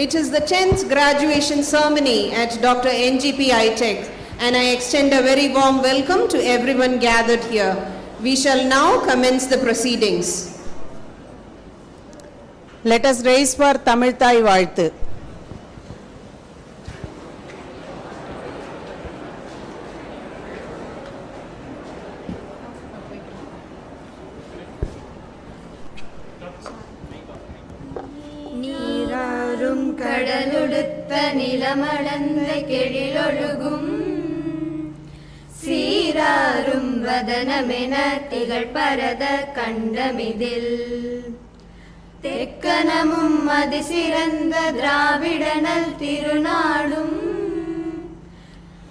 It is the 10th graduation ceremony at DrNGPiTech, and I extend a very warm welcome to everyone gathered here. We shall now commence the proceedings. Let us raise for Tamil Thai Vaalthu. நீராறும் கடலுடுத்த நிலமளந்த கெழிலொழுகும் சீராறும் வதனமென திகழ் பரத கண்டமிதில் தெக்கனமும் அதிசிறந்த திராவிடனல் திருநாடும்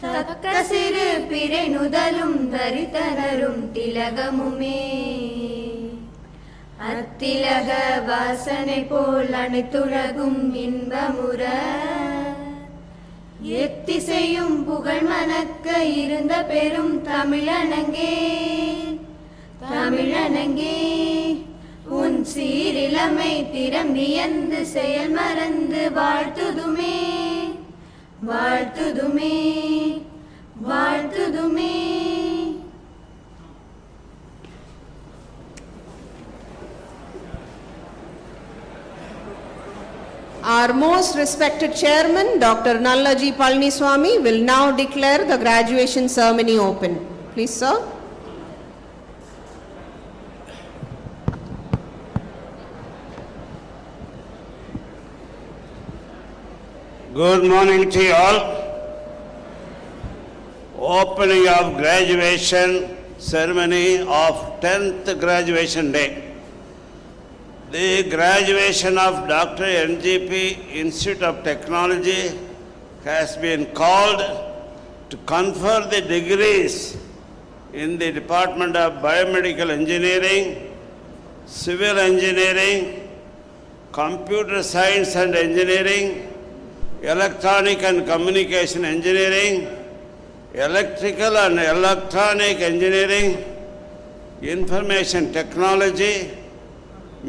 தக்க சிறு பிறை நுதலும் தரித்தனரும் திலகமுமே அத்திலக வாசனை போல் அனைத்துலகும் இன்பமுற எத்திசையும் புகழ் மணக்க இருந்த பெரும் தமிழனங்கே தமிழனங்கே உன் சீரிலமை திறம் வியந்து செயல் மறந்து வாழ்த்துதுமே வாழ்த்துதுமே வாழ்த்துதுமே. Our most respected chairman, Dr. DrNGPiTech, will now declare the graduation ceremony open. Please, sir. Good morning to you all. Opening of graduation ceremony of 10th graduation day. The graduation of DrNGP Institute of Technology has been called to confer the degrees in the Department of Biomedical Engineering, Civil Engineering, Computer Science and Engineering, Electronic and Communication Engineering, Electrical and Electronic Engineering, Information Technology,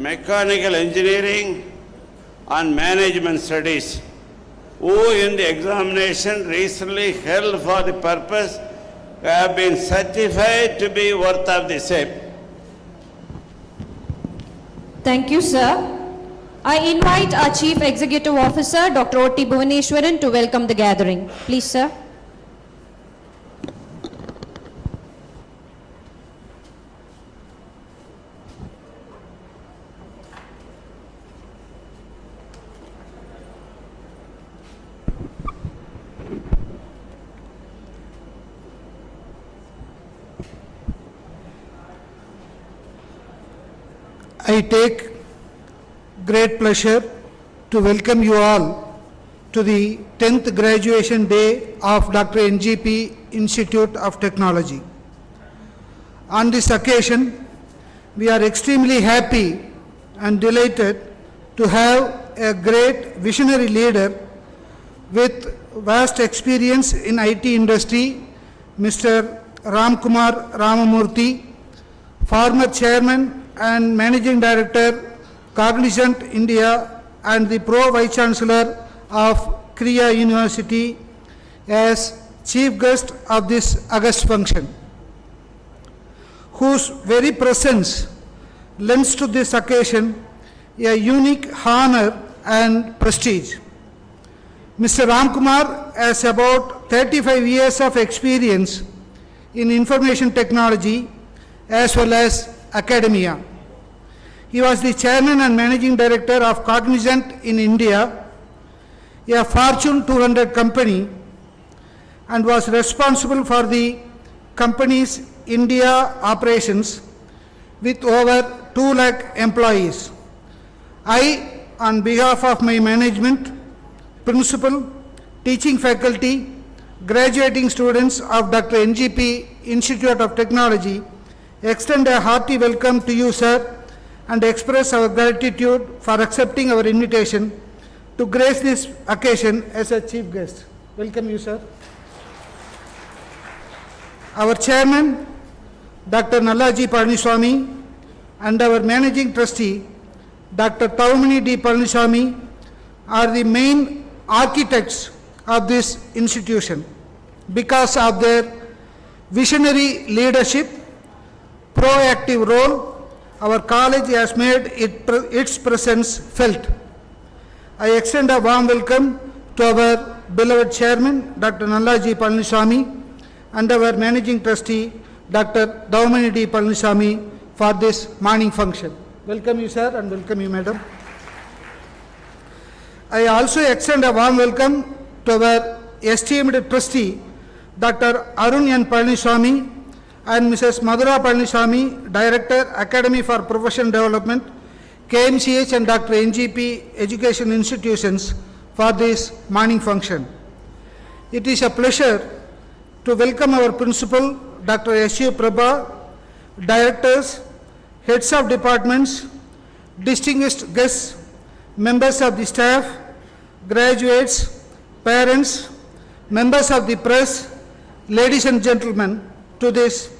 Mechanical Engineering and Management Studies, who in the examination recently held for the purpose have been certified to be worth of the same. Thank you, sir. I invite our Chief Executive Officer, Dr. O.T. Bhuvaneshwaran, to welcome the gathering. Please, sir. I take great pleasure to welcome you all to the 10th graduation day of DrNGP Institute of Technology. On this occasion, we are extremely happy and delighted to have a great visionary leader with vast experience in IT industry, Mr. Ramkumar Ramamurthy, former chairman and managing director, Cognizant India, and the Pro Vice Chancellor of Kriya University as chief guest of this august function, whose very presence lends to this occasion a unique honor and prestige. Mr. Ramkumar has about 35 years of experience in information technology as well as academia. He was the chairman and managing director of Cognizant in India, a Fortune 200 company, and was responsible for the company's India operations with over 2 lakh employees. I, on behalf of my management, principal, teaching faculty, graduating students of DrNGP Institute of Technology, extend a hearty welcome to you, sir, and express our gratitude for accepting our invitation to grace this occasion as a chief guest. Welcome you, sir. Our chairman, Dr. DrNGPiTech, and our managing trustee, Dr. Taumani D. Palniswamy, are the main architects of this institution. Because of their visionary leadership, proactive role, our college has made its presence felt. I extend a warm welcome to our beloved chairman, Dr. Nallaji Palaniswamy, and our managing trustee, Dr. Dovamani D. Palaniswamy, for this morning function. Welcome you, sir, and welcome you, madam. I also extend a warm welcome to our esteemed trustee, Dr. Arun N. Palaniswamy, and Mrs. Madhura Palaniswamy, Director, Academy for Professional Development, KMCH and DrNGP Education Institutions, for this morning function. It is a pleasure to welcome our principal, Dr. S.U. Prabha, directors, heads of departments, distinguished guests, members of the staff, graduates, parents, members of the press, ladies and gentlemen, to this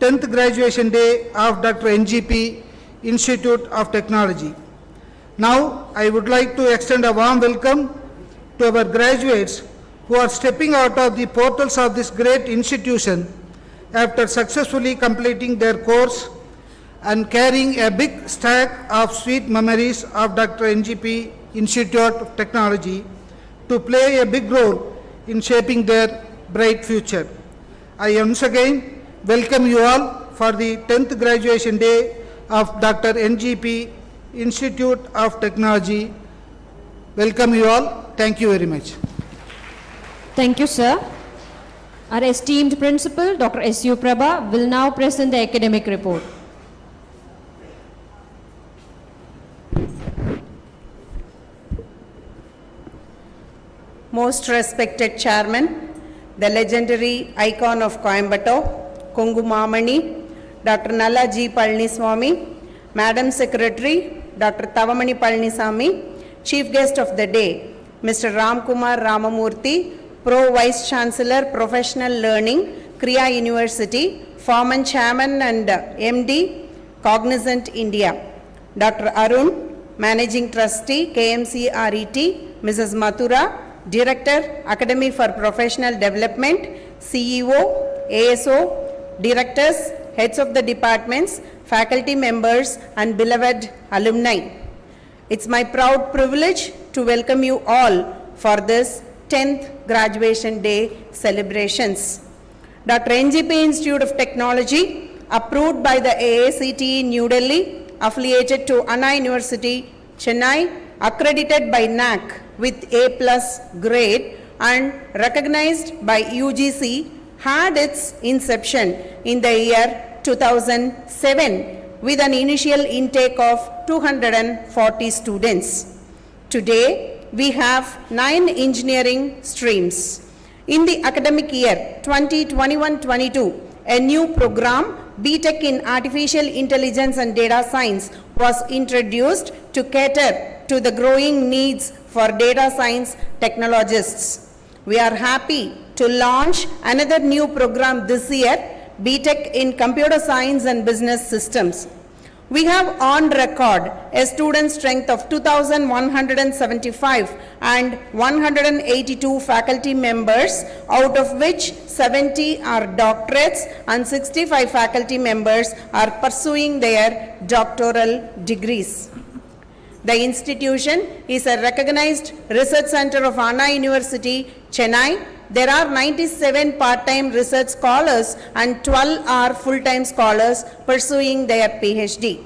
10th graduation day of Dr. NGP Institute of Technology. Now, I would like to extend a warm welcome to our graduates who are stepping out of the portals of this great institution after successfully completing their course and carrying a big stack of sweet memories of Dr. NGP Institute of Technology to play a big role in shaping their bright future. I once again welcome you all for the 10th graduation day of Dr. NGP Institute of Technology. Welcome you all. Thank you very much. Thank you, sir. Our esteemed principal, Dr. S.U. Prabha, will now present the academic report. Most respected chairman, the legendary icon of Coimbatore, Kongumamani, Dr. Nalla G. Palaniswamy, Madam Secretary, Dr. Tavamani Palaniswamy, Chief Guest of the Day, Mr. Ramkumar Ramamurthy, Pro Vice Chancellor, Professional Learning, Kriya University, former Chairman and MD, Cognizant India, Dr. Arun, Managing Trustee, KMC RET, Mrs. Mathura, Director, Academy for Professional Development, CEO, ASO, Directors, Heads of the Departments, Faculty Members, and beloved alumni. It's my proud privilege to welcome you all for this 10th Graduation Day celebrations. Dr. NGP Institute of Technology, approved by the AICTE New Delhi, affiliated to Anna University, Chennai, accredited by NAC with A+ grade and recognized by UGC, had its inception in the year 2007 with an initial intake of 240 students. Today, we have 9 engineering streams. In the academic year 2021-22, a new program, BTech in Artificial Intelligence and Data Science, was introduced to cater to the growing needs for data science technologists. We are happy to launch another new program this year, BTech in Computer Science and Business Systems. We have on record a student strength of 2,175 and 182 faculty members, out of which 70 are doctorates and 65 faculty members are pursuing their doctoral degrees. The institution is a recognized research center of Anna University, Chennai. There are 97 part-time research scholars and 12 are full-time scholars pursuing their PhD.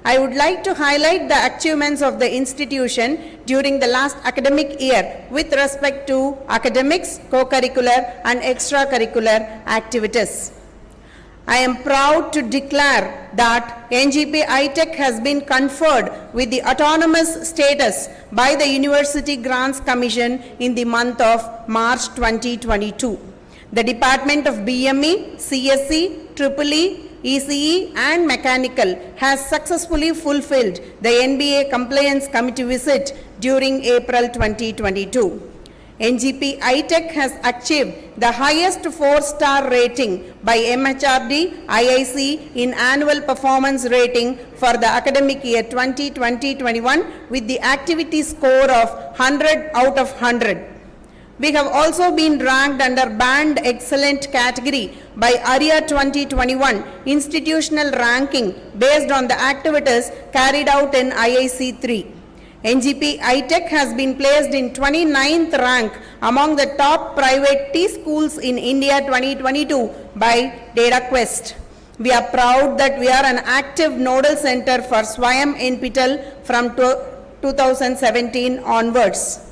I would like to highlight the achievements of the institution during the last academic year with respect to academics, co-curricular and extracurricular activities. I am proud to declare that DrNGPiTech has been conferred with the autonomous status by the University Grants Commission in the month of March 2022. The Department of BME, CSE, EEE, ECE and Mechanical has successfully fulfilled the NBA Compliance Committee visit during April 2022. NGPiTech has achieved the highest 4-star rating by MHRD IIC in annual performance rating for the academic year 2020-21 with the activity score of 100 out of 100. We have also been ranked under Band Excellent category by ARIA 2021 institutional ranking based on the activities carried out in IIC 3. NGPiTech has been placed in 29th rank among the top private T schools in India 2022 by DataQuest. We are proud that we are an active nodal center for DrNGPiTech from 2017 onwards.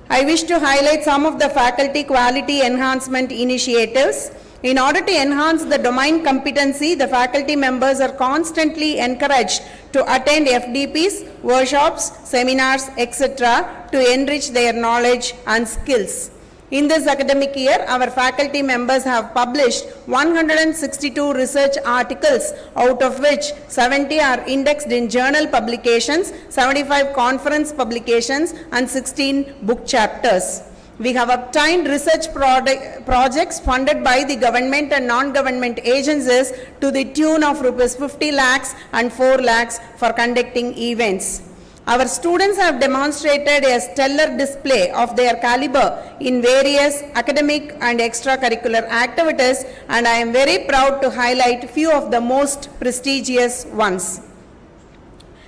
I wish to highlight some of the faculty quality enhancement initiatives. In order to enhance the domain competency, the faculty members are constantly encouraged to attend FDPs, workshops, seminars, etc. to enrich their knowledge and skills. In this academic year, our faculty members have published 162 research articles, out of which 70 are indexed in journal publications, 75 conference publications, and 16 book chapters. We have obtained research projects funded by the government and non-government agencies to the tune of Rs 50 lakhs and 4 lakhs for conducting events. Our students have demonstrated a stellar display of their caliber in various academic and extracurricular activities, and I am very proud to highlight few of the most prestigious ones.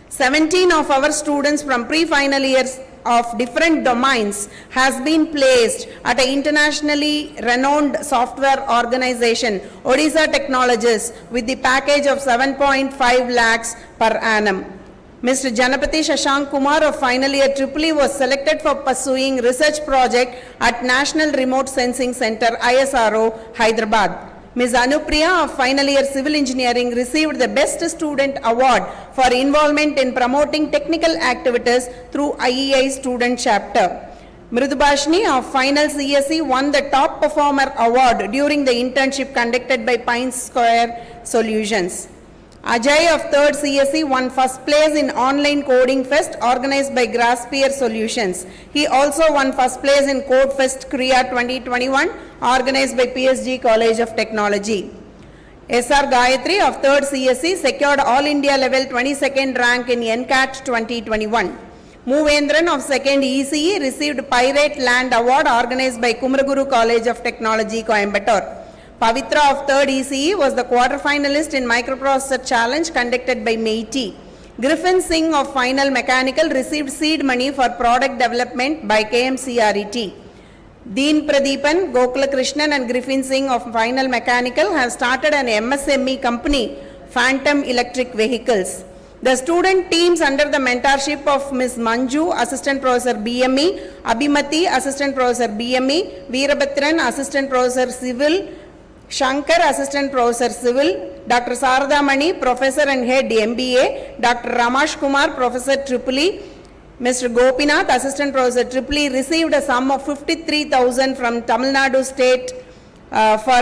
17 of our students from pre-final years of different domains has been placed at an internationally renowned software organization, Odisha Technologies, with the package of 7.5 lakhs per annum. Mr. Janapati Shashank Kumar of final year EEE was selected for pursuing research project at National Remote Sensing Center, ISRO, Hyderabad. Ms. Anupriya of final year Civil Engineering received the Best Student Award for involvement in promoting technical activities through IEI Student Chapter. Mridubhashini of final CSE won the Top Performer Award during the internship conducted by Pine Square Solutions. Ajay of 3rd CSE won first place in Online Coding Fest organized by Grasspier Solutions. He also won first place in Code Fest Kriya 2021 organized by PSG College of Technology. SR Gayatri of 3rd CSE secured All India level 22nd rank in NCAT 2021. Movendran of 2nd ECE received Pirate Land Award organized by Kumaraguru College of Technology, Coimbatore. Pavitra of 3rd ECE was the quarter-finalist in Microprocessor Challenge conducted by MEITI. Griffin Singh of Final Mechanical received seed money for product development by KMCRET. Deen Pradeepan, Gokula Krishnan and Griffin Singh of Final Mechanical have started an MSME company, Phantom Electric Vehicles. The student teams under the mentorship of Ms. Manju, Assistant Professor BME, Abhimati, Assistant Professor BME, Veerabhatran, Assistant Professor Civil, Shankar, Assistant Professor Civil, Dr. Sarada Mani, Professor and Head MBA, Dr. Ramash Kumar, Professor EEE, Mr. Gopinath, Assistant Professor EEE, received a sum of 53,000 from Tamil Nadu State for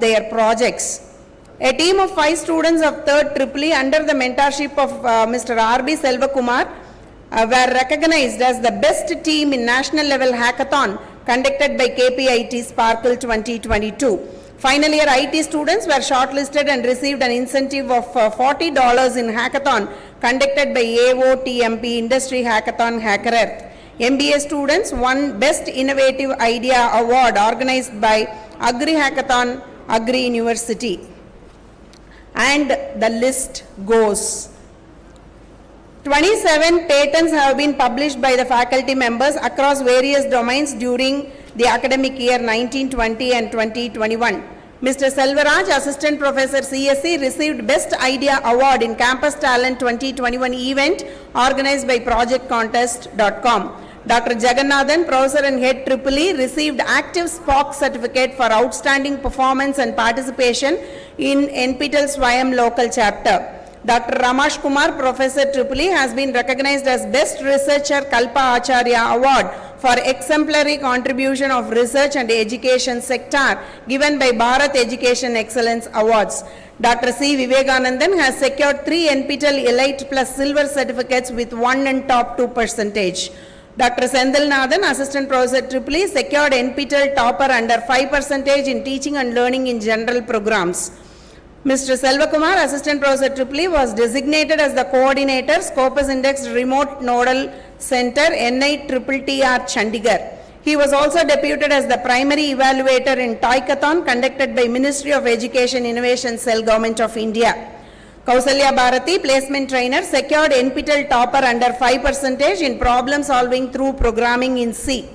their projects. A team of 5 students of 3rd EEE under the mentorship of Mr. R.B. Selvakumar were recognized as the best team in national level hackathon conducted by KPIT Sparkle 2022. Final year IT students were shortlisted and received an incentive of $40 in hackathon conducted by AOTMP Industry Hackathon Hacker Earth. MBA students won Best Innovative Idea Award organized by Agri Hackathon, Agri University. And the list goes. 27 patents have been published by the faculty members across various domains during the academic year 1920 and 2021. Mr. Selvaraj, Assistant Professor CSE, received Best Idea Award in Campus Talent 2021 event organized by ProjectContest.com. Dr. Jagannathan, Professor and Head EEE, received Active Spock Certificate for Outstanding Performance and Participation in NPTEL Swayam Local Chapter. Dr. Ramash Kumar, Professor EEE, has been recognized as Best Researcher Kalpa Acharya Award for exemplary contribution of research and education sector given by Bharat Education Excellence Awards. Dr. C. Vivekanandan has secured 3 NPTEL Elite Plus Silver certificates with 1 and top 2%. Dr. Sendilnathan, Assistant Professor EEE, secured NPTEL topper under 5% in teaching and learning in general programs. Mr. Selvakumar, Assistant Professor EEE, was designated as the coordinator, Scopus Index Remote Nodal Center, NITTR Chandigarh. He was also deputed as the primary evaluator in Toykathon conducted by Ministry of Education Innovation Cell, Government of India. Kausalya Bharati, placement trainer, secured NPTEL topper under 5% in problem solving through programming in C.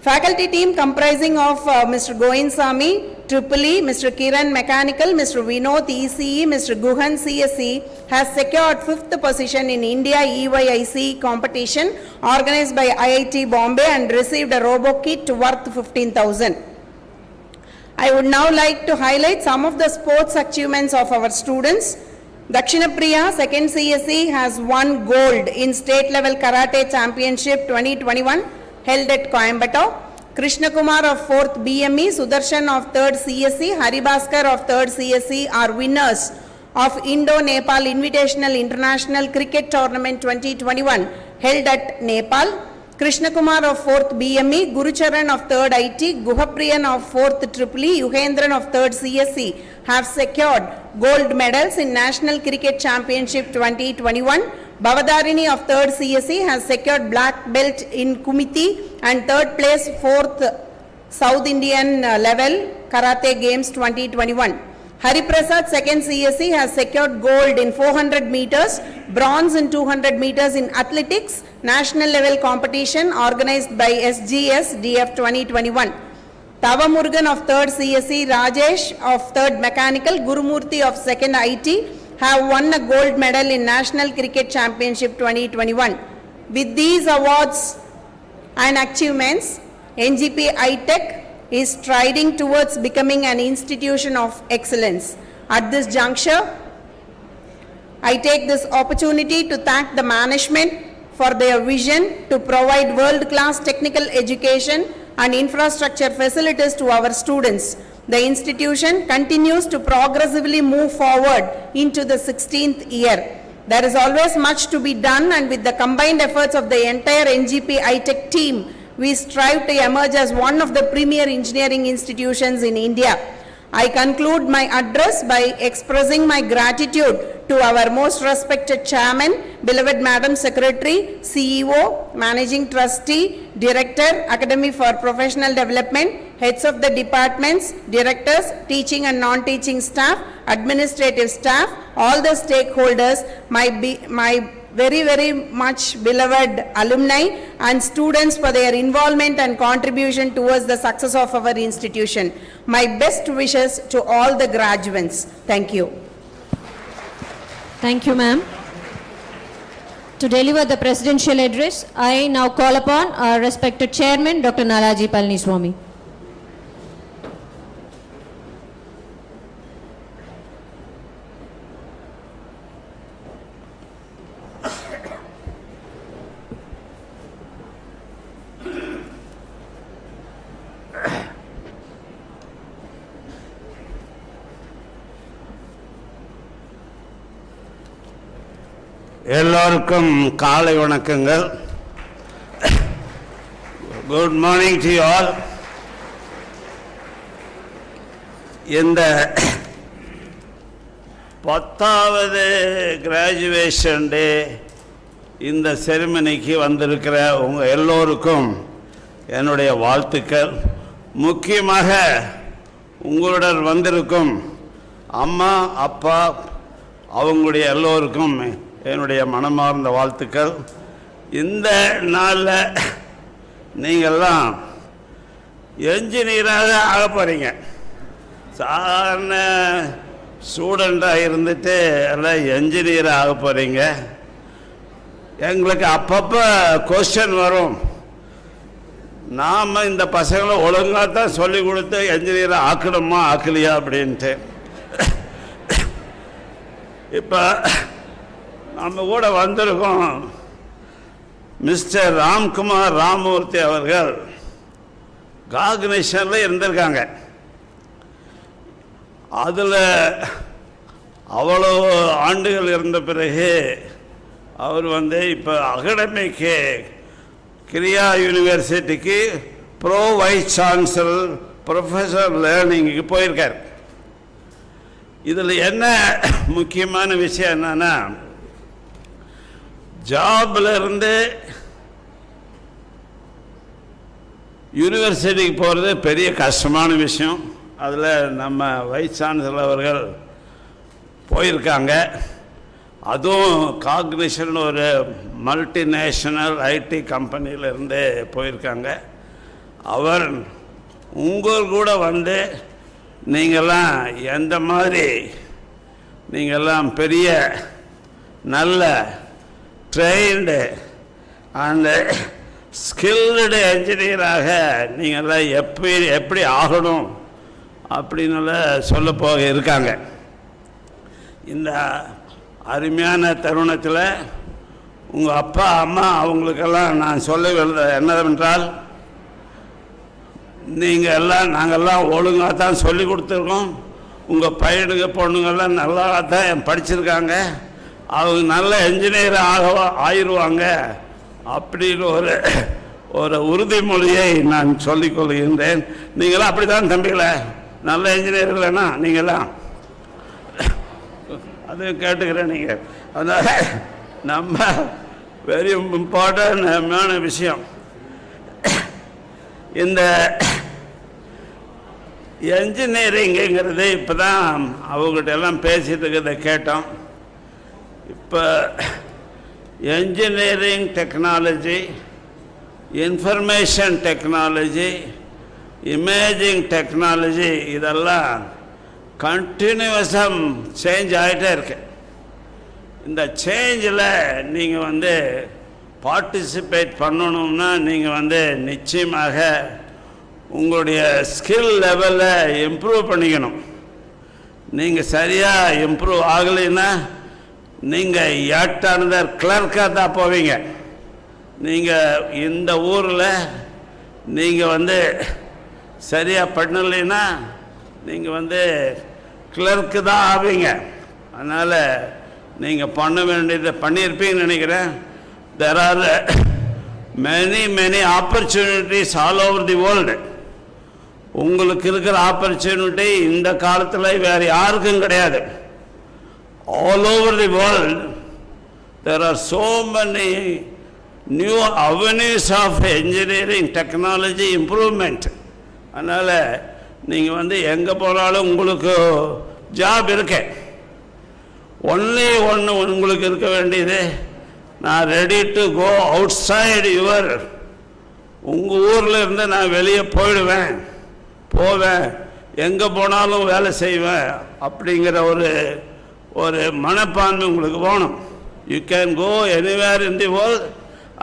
Faculty team comprising of Mr. Goinsamy, EEE, Mr. Kiran Mechanical, Mr. Vinod ECE, Mr. Guhan CSE has secured 5th position in India EYIC competition organized by IIT Bombay and received a robo kit worth 15,000. I would now like to highlight some of the sports achievements of our students. Dakshinapriya, 2nd CSE, has won gold in state level karate championship 2021 held at Coimbatore. Krishna Kumar of 4th BME, Sudarshan of 3rd CSE, Haribhaskar of 3rd CSE are winners of Indo-Nepal Invitational International Cricket Tournament 2021 held at Nepal. Krishna Kumar of 4th BME, Gurucharan of 3rd IT, Guhapriyan of 4th EEE, Yuhendran of 3rd CSE have secured gold medals in National Cricket Championship 2021. Bhavadarini of 3rd CSE has secured black belt in Kumiti and 3rd place 4th South Indian level Karate Games 2021. Hariprasad, 2nd CSE, has secured gold in 400 meters, bronze in 200 meters in athletics, national level competition organized by SGS DF 2021. Tavamurgan of 3rd CSE, Rajesh of 3rd Mechanical, Gurumurthy of 2nd IT have won a gold medal in National Cricket Championship 2021. With these awards and achievements, NGPiTech is striding towards becoming an institution of excellence. At this juncture, I take this opportunity to thank the management for their vision to provide world-class technical education and infrastructure facilities to our students. The institution continues to progressively move forward into the 16th year. There is always much to be done, and with the combined efforts of the entire NGPiTech team, we strive to emerge as one of the premier engineering institutions in India. I conclude my address by expressing my gratitude to our most respected chairman, beloved Madam Secretary, CEO, Managing Trustee, Director, Academy for Professional Development, heads of the departments, directors, teaching and non-teaching staff, administrative staff, all the stakeholders, my very much beloved alumni and students for their involvement and contribution towards the success of our institution. My best wishes to all the graduates. Thank you. Thank you, ma'am. To deliver the presidential address, I now call upon our respected chairman, Dr. Nalaji Palniswamy. எல்லோருக்கும் காலை வணக்கங்கள். Good morning to you all. இந்த 10வது graduation டே இந்த செரிமனிக்கு வந்திருக்கிற உங்கள் எல்லோருக்கும் என்னுடைய வாழ்த்துக்கள். முக்கியமாக உங்களுடன் வந்திருக்கும் அம்மா அப்பா அவங்களுடைய எல்லோருக்கும் என்னுடைய மனமார்ந்த வாழ்த்துக்கள். இந்த நாளில் நீங்கள்லாம் என்ஜினியராக ஆக போகிறீங்க. சாதாரண ஸ்டூடெண்ட்டாக இருந்துட்டு எல்லாம் என்ஜினியராக ஆக போகிறீங்க. எங்களுக்கு அப்பப்போ கொஸ்டின் வரும், நாம் இந்த பசங்களை ஒழுங்காக தான் சொல்லிக் கொடுத்து என்ஜினியரை ஆக்கணுமா ஆக்கலையா அப்படின்ட்டு. இப்போ நம்ம கூட வந்திருக்கோம் மிஸ்டர் ராம்குமார் ராமமூர்த்தி அவர்கள். காக்னிஷனில் இருந்திருக்காங்க. அதில் அவ்வளோ ஆண்டுகள் இருந்த பிறகு அவர் இப்போ அகடமிக்கு கிரியா யூனிவர்சிட்டிக்கு ப்ரோ வைஸ் சான்சலர் ப்ரொஃபஸர் லேர்னிங்க்கு போயிருக்கார். இதில் என்ன முக்கியமான விஷயம் என்னன்னா, ஜாப்ல இருந்து யூனிவர்சிட்டிக்கு போகிறது பெரிய கஷ்டமான விஷயம். அதில் நம்ம வைஸ் சான்சலர் அவர்கள் போயிருக்காங்க. அதுவும் காக்னிஷன் ஒரு மல்டிநேஷ்னல் ஐடி கம்பெனியிலேருந்து போயிருக்காங்க. அவர் உங்கள் கூட வந்து நீங்கள்லாம் எந்த மாதிரி நீங்கள்லாம் பெரிய நல்ல ட்ரெயின்டு அண்ட் ஸ்கில்டு என்ஜினியராக நீங்கள்லாம் எப்படி ஆகணும் அப்படின்னு சொல்ல போக இருக்காங்க. இந்த அருமையான தருணத்தில் உங்கள் அப்பா அம்மா அவங்களுக்கெல்லாம் நான் சொல்ல என்னவென்றால், நீங்கள் எல்லாம் நாங்கள்லாம் ஒழுங்காக தான் சொல்லி கொடுத்துருக்கோம். உங்கள் பையனுங்க பொண்ணுங்கள்லாம் நல்லா தான் படிச்சிருக்காங்க. அவங்க நல்ல என்ஜினியர் ஆயிடுவாங்க அப்படின்னு ஒரு உறுதிமொழியை நான் சொல்லிக்கொள்கின்றேன். நீங்களாம் அப்படி தான் தம்பிகளே, நல்ல என்ஜினியர் இல்லைன்னா நீங்களாம் அது கேட்டுக்கிறேன். நீங்கள் அதனால் நம்ம வெரி இம்பார்ட்டன்டான விஷயம், இந்த என்ஜினியரிங்கிறது இப்போ தான் அவங்ககிட்ட எல்லாம் பேசிகிட்டு இருக்கிறத கேட்டோம். இப்போ engineering technology, information technology, imaging technology இதெல்லாம் கண்டினியூவஸாக சேஞ்ச் ஆகிட்டே இருக்கு. இந்த சேஞ்சில் நீங்கள் பார்ட்டிசிபேட் பண்ணணும்னா நீங்கள் நிச்சயமாக உங்களுடைய ஸ்கில் லெவலில் இம்ப்ரூவ் பண்ணிக்கணும். நீங்கள் சரியாக இம்ப்ரூவ் ஆகலைன்னா நீங்கள் ஏட்டானதர் கிளர்க்காக தான் போவீங்க. நீங்கள் இந்த ஊரில் நீங்கள் சரியாக பண்ணலைன்னா நீங்கள் கிளர்க்கு தான் ஆவீங்க. அதனால் நீங்கள் பண்ண வேண்டியதை பண்ணியிருப்பீங்கன்னு நினைக்கிறேன். There are many opportunities all over the world. உங்களுக்கு இருக்கிற ஆப்பர்ச்சுனிட்டி இந்த காலத்தில் வேறு யாருக்கும் கிடையாது. All over the world there are so many new avenues of engineering technology improvement. அதனால் நீங்கள் எங்கே போனாலும் உங்களுக்கு ஜாப் இருக்கு. ஒன்லி ஒன்று உங்களுக்கு இருக்க வேண்டியது, நான் ready to go outside your, உங்கள் ஊரில் இருந்து நான் வெளியே போயிடுவேன், போவேன், எங்கே போனாலும் வேலை செய்வேன் அப்படிங்கிற ஒரு மனப்பான்மை உங்களுக்கு வேணும். You can go anywhere in the world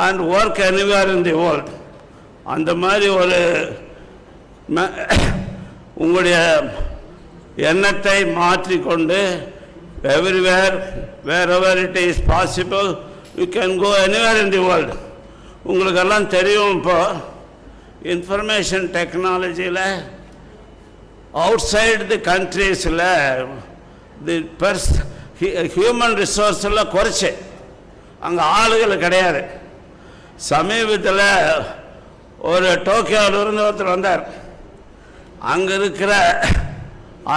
and work anywhere in the world. அந்த மாதிரி உங்களுடைய எண்ணத்தை மாற்றிக்கொண்டு everywhere wherever it is possible you can go anywhere in the world. உங்களுக்கெல்லாம் தெரியும், இப்போ இன்ஃபர்மேஷன் டெக்னாலஜியில் அவுட்சைடு தி கண்ட்ரீஸில் தி ஹியூமன் ரிசோர்ஸில் குறைச்சி அங்கே ஆளுகள் கிடையாது. சமீபத்தில் ஒரு டோக்கியோவிலிருந்து ஒருத்தர் வந்தார். அங்கே இருக்கிற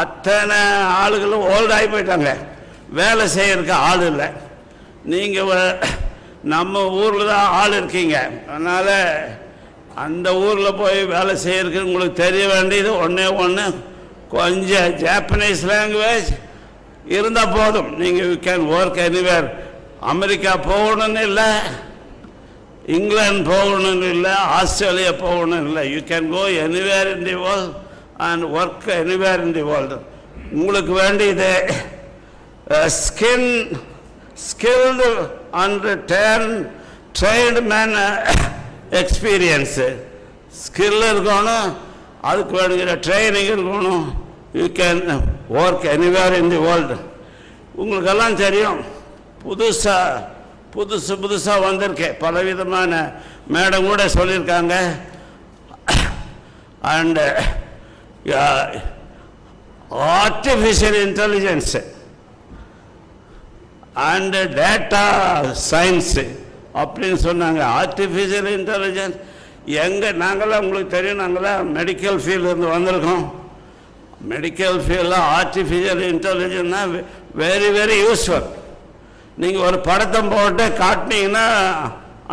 அத்தனை ஆளுகளும் ஓல்டாகி போயிட்டாங்க, வேலை செய்யறதுக்கு ஆள் இல்லை. நீங்கள் நம்ம ஊரில் தான் ஆள் இருக்கீங்க, அதனால் அந்த ஊரில் போய் வேலை செய்யறதுக்கு உங்களுக்கு தெரிய வேண்டியது ஒன்று கொஞ்சம் ஜாப்பனீஸ் லாங்குவேஜ் இருந்தால் போதும். நீங்கள் you can work anywhere. America போகணுன்னு இல்லை, இங்கிலாந்து போகணுன்னு இல்லை, ஆஸ்திரேலியா போகணுன்னு இல்லை. You can go anywhere in the world and work anywhere in the world. உங்களுக்கு வேண்டியது skilled and trained man experience. Skill இருக்கணும், அதுக்கு வேணுங்கிற ட்ரைனிங் இருக்கணும். யூ கேன் ஒர்க் எனிவேர் இன் தி வேர்ல்டு. உங்களுக்கெல்லாம் தெரியும், புதுசாக வந்திருக்கேன், பலவிதமான மேடம் கூட சொல்லியிருக்காங்க. And artificial intelligence and data science அப்படின்னு சொன்னாங்க. ஆர்டிஃபிஷியல் இன்டெலிஜென்ஸ் நாங்களாம் உங்களுக்கு தெரியும், நாங்களாம் மெடிக்கல் ஃபீல்ட்லேருந்து வந்திருக்கோம். மெடிக்கல் ஃபீல்டில் ஆர்டிஃபிஷியல் இன்டெலிஜென்ஸ்னா வெரி வெரி யூஸ்ஃபுல். நீங்கள் ஒரு படத்தை போட்டு காட்டினீங்கன்னா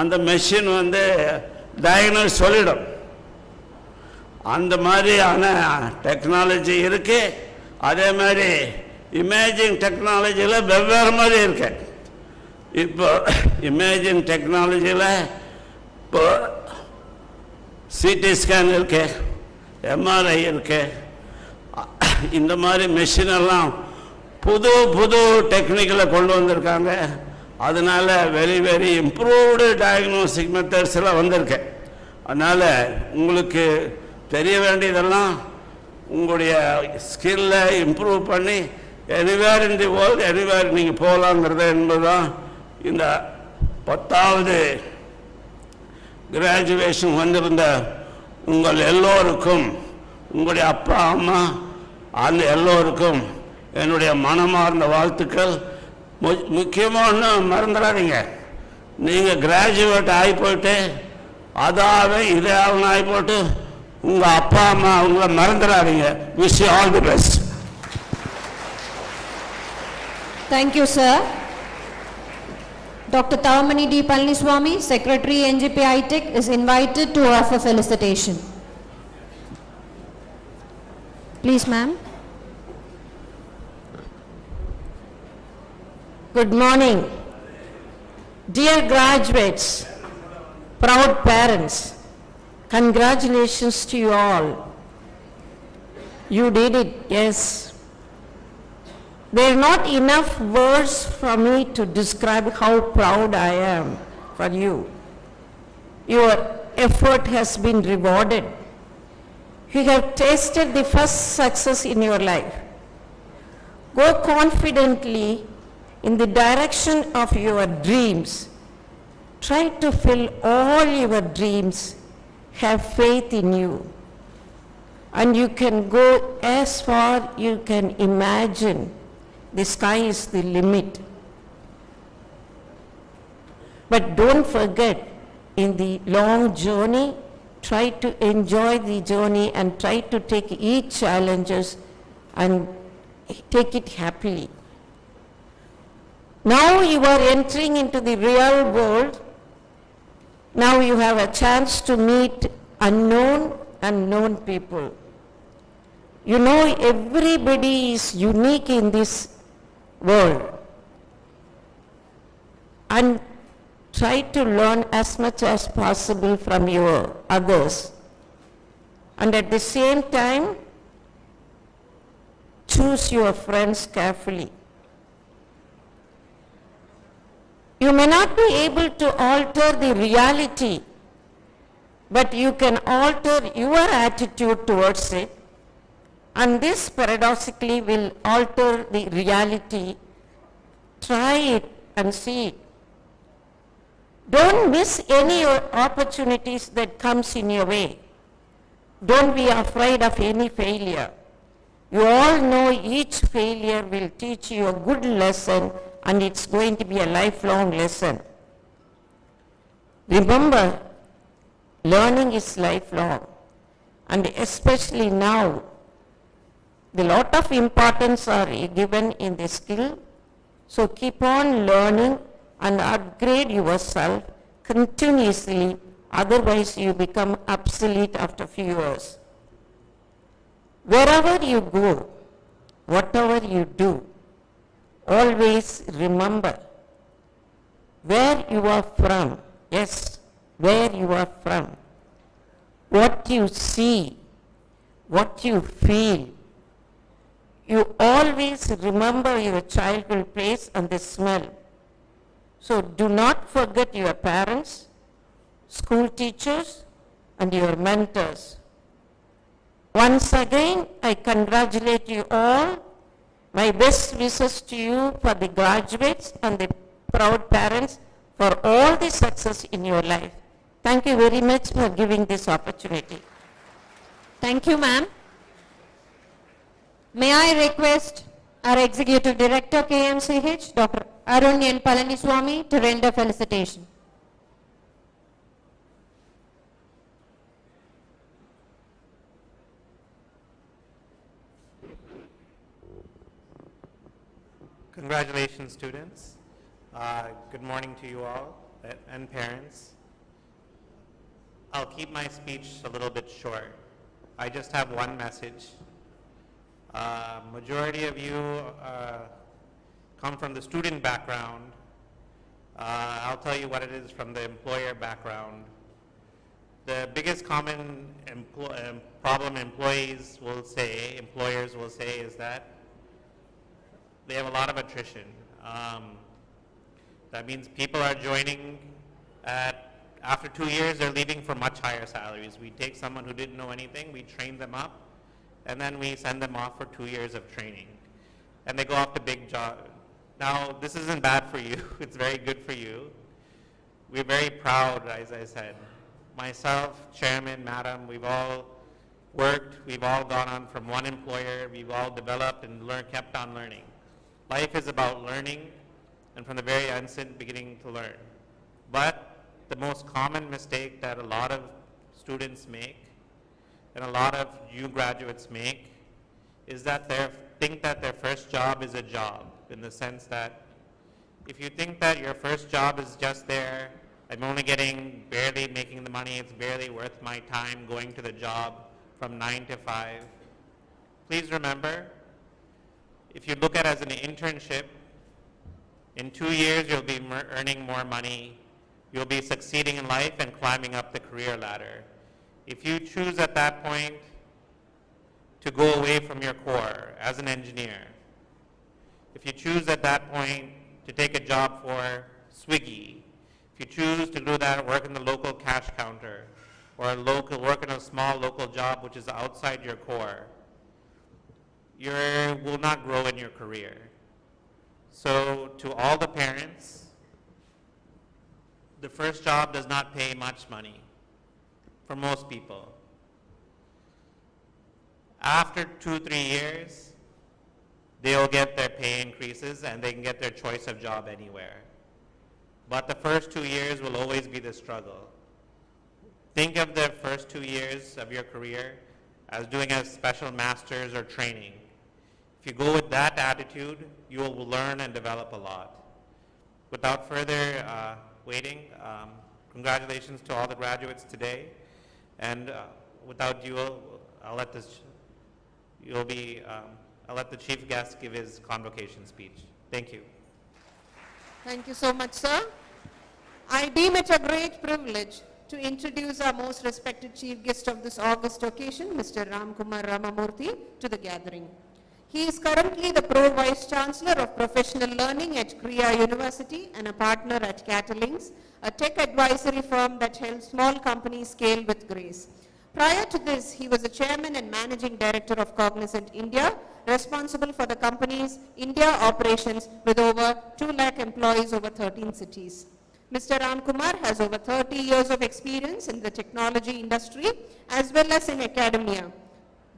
அந்த மெஷின் டயக்னோஸ் சொல்லிடும். அந்த மாதிரியான டெக்னாலஜி இருக்குது. அதே மாதிரி இமேஜிங் டெக்னாலஜியில் வெவ்வேறு மாதிரி இருக்கு. இப்போ இமேஜிங் டெக்னாலஜியில் இப்போ சிடி ஸ்கேன் இருக்கு, எம்ஆர்ஐ இருக்கு. இந்த மாதிரி மெஷினெல்லாம் புது புது டெக்னிக்கில் கொண்டு வந்திருக்காங்க. அதனால் very very improved diagnostic methods எல்லாம் வந்திருக்கு. அதனால் உங்களுக்கு தெரிய வேண்டியதெல்லாம் உங்களுடைய ஸ்கில்லை இம்ப்ரூவ் பண்ணி anywhere in the world anywhere நீங்கள் போகலாங்கிறது என்பதுதான் இந்த 10வது கிராஜுவேஷன் வந்திருந்த உங்கள் எல்லோருக்கும், உங்களுடைய அப்பா அம்மா அந்த எல்லோருக்கும் என்னுடைய மனமார்ந்த வாழ்த்துக்கள். முக்கியமாக ஒன்றும் மறந்துடாதீங்க, நீங்கள் கிராஜுவேட் ஆகி போயிட்டு அதாவது இதாகவும் ஆகி போட்டு உங்கள் அப்பா அம்மா அவங்கள மறந்துடாதீங்க. Wish you all the best. Thank you, sir. Dr. Tavamani D. Palniswamy, Secretary NGPiTech, is invited to offer felicitation. Please, ma'am. Good morning. Dear graduates, proud parents, congratulations to you all. You did it, yes. There are not enough words for me to describe how proud I am for you. Your effort has been rewarded. You have tasted the first success in your life. Go confidently in the direction of your dreams. Try to fill all your dreams. Have faith in you. And you can go as far you can imagine. The sky is the limit. But don't forget, in the long journey, try to enjoy the journey and try to take each challenges and take it happily. Now you are entering into the real world. Now you have a chance to meet unknown and known people. You know, everybody is unique in this world. And try to learn as much as possible from your others. And at the same time, choose your friends carefully. You may not be able to alter the reality, but you can alter your attitude towards it, and this paradoxically will alter the reality. Try it and see it. Don't miss any opportunities that comes in your way. Don't be afraid of any failure. You all know each failure will teach you a good lesson, and it's going to be a lifelong lesson. Remember, learning is lifelong, and especially now, a lot of importance are given in the skill. So keep on learning and upgrade yourself continuously, otherwise you become obsolete after few years. Wherever you go, whatever you do, always remember where you are from. Yes, where you are from. What you see, what you feel. You always remember your childhood place and the smell. So do not forget your parents, school teachers, and your mentors. Once again, I congratulate you all. My best wishes to you for the graduates and the proud parents for all the success in your life. Thank you very much for giving this opportunity. Thank you, ma'am. May I request our Executive Director KMCH, Dr. Arun N. Palaniswamy, to render felicitation. Congratulations, students. Good morning to you all and parents. I'll keep my speech a little bit short. I just have one message. Majority of you come from the student background. I'll tell you what it is from the employer background. The biggest common problem employers will say is that they have a lot of attrition. That means people are joining after 2 years, they're leaving for much higher salaries. We take someone who didn't know anything, we train them up, and then we send them off for 2 years of training. And they go off to big jobs. Now, this isn't bad for you, it's very good for you. We're very proud, as I said. Myself, chairman, madam, we've all worked, we've all gone on from one employer, we've all developed and kept on learning. Life is about learning, and from the very beginning to learn. But the most common mistake that a lot of students make and a lot of new graduates make is that they think that their first job is a job, in the sense that if you think that your first job is just there, I'm only barely making the money, it's barely worth my time going to the job from 9 to 5. Please remember, if you look at it as an internship, in 2 years you'll be earning more money, you'll be succeeding in life and climbing up the career ladder. If you choose at that point to go away from your core as an engineer, if you choose at that point to take a job for Swiggy, if you choose to do that, work in the local cash counter, or work in a small local job which is outside your core, you will not grow in your career. So to all the parents, the first job does not pay much money for most people. After 2-3 years, they'll get their pay increases and they can get their choice of job anywhere. But the first 2 years will always be the struggle. Think of the first 2 years of your career as doing a special master's or training. If you go with that attitude, you will learn and develop a lot. Without further waiting, congratulations to all the graduates today. And without you, I'll let the chief guest give his convocation speech. Thank you. Thank you so much, sir. I deem it a great privilege to introduce our most respected chief guest of this August occasion, Mr. Ramkumar Ramamurthy, to the gathering. He is currently the Pro Vice Chancellor of Professional Learning at Kriya University and a partner at Catalinks, a tech advisory firm that helps small companies scale with grace. Prior to this, he was the Chairman and Managing Director of Cognizant India, responsible for the company's India operations with over 2 lakh employees over 13 cities. Mr. Ramkumar has over 30 years of experience in the technology industry as well as in academia.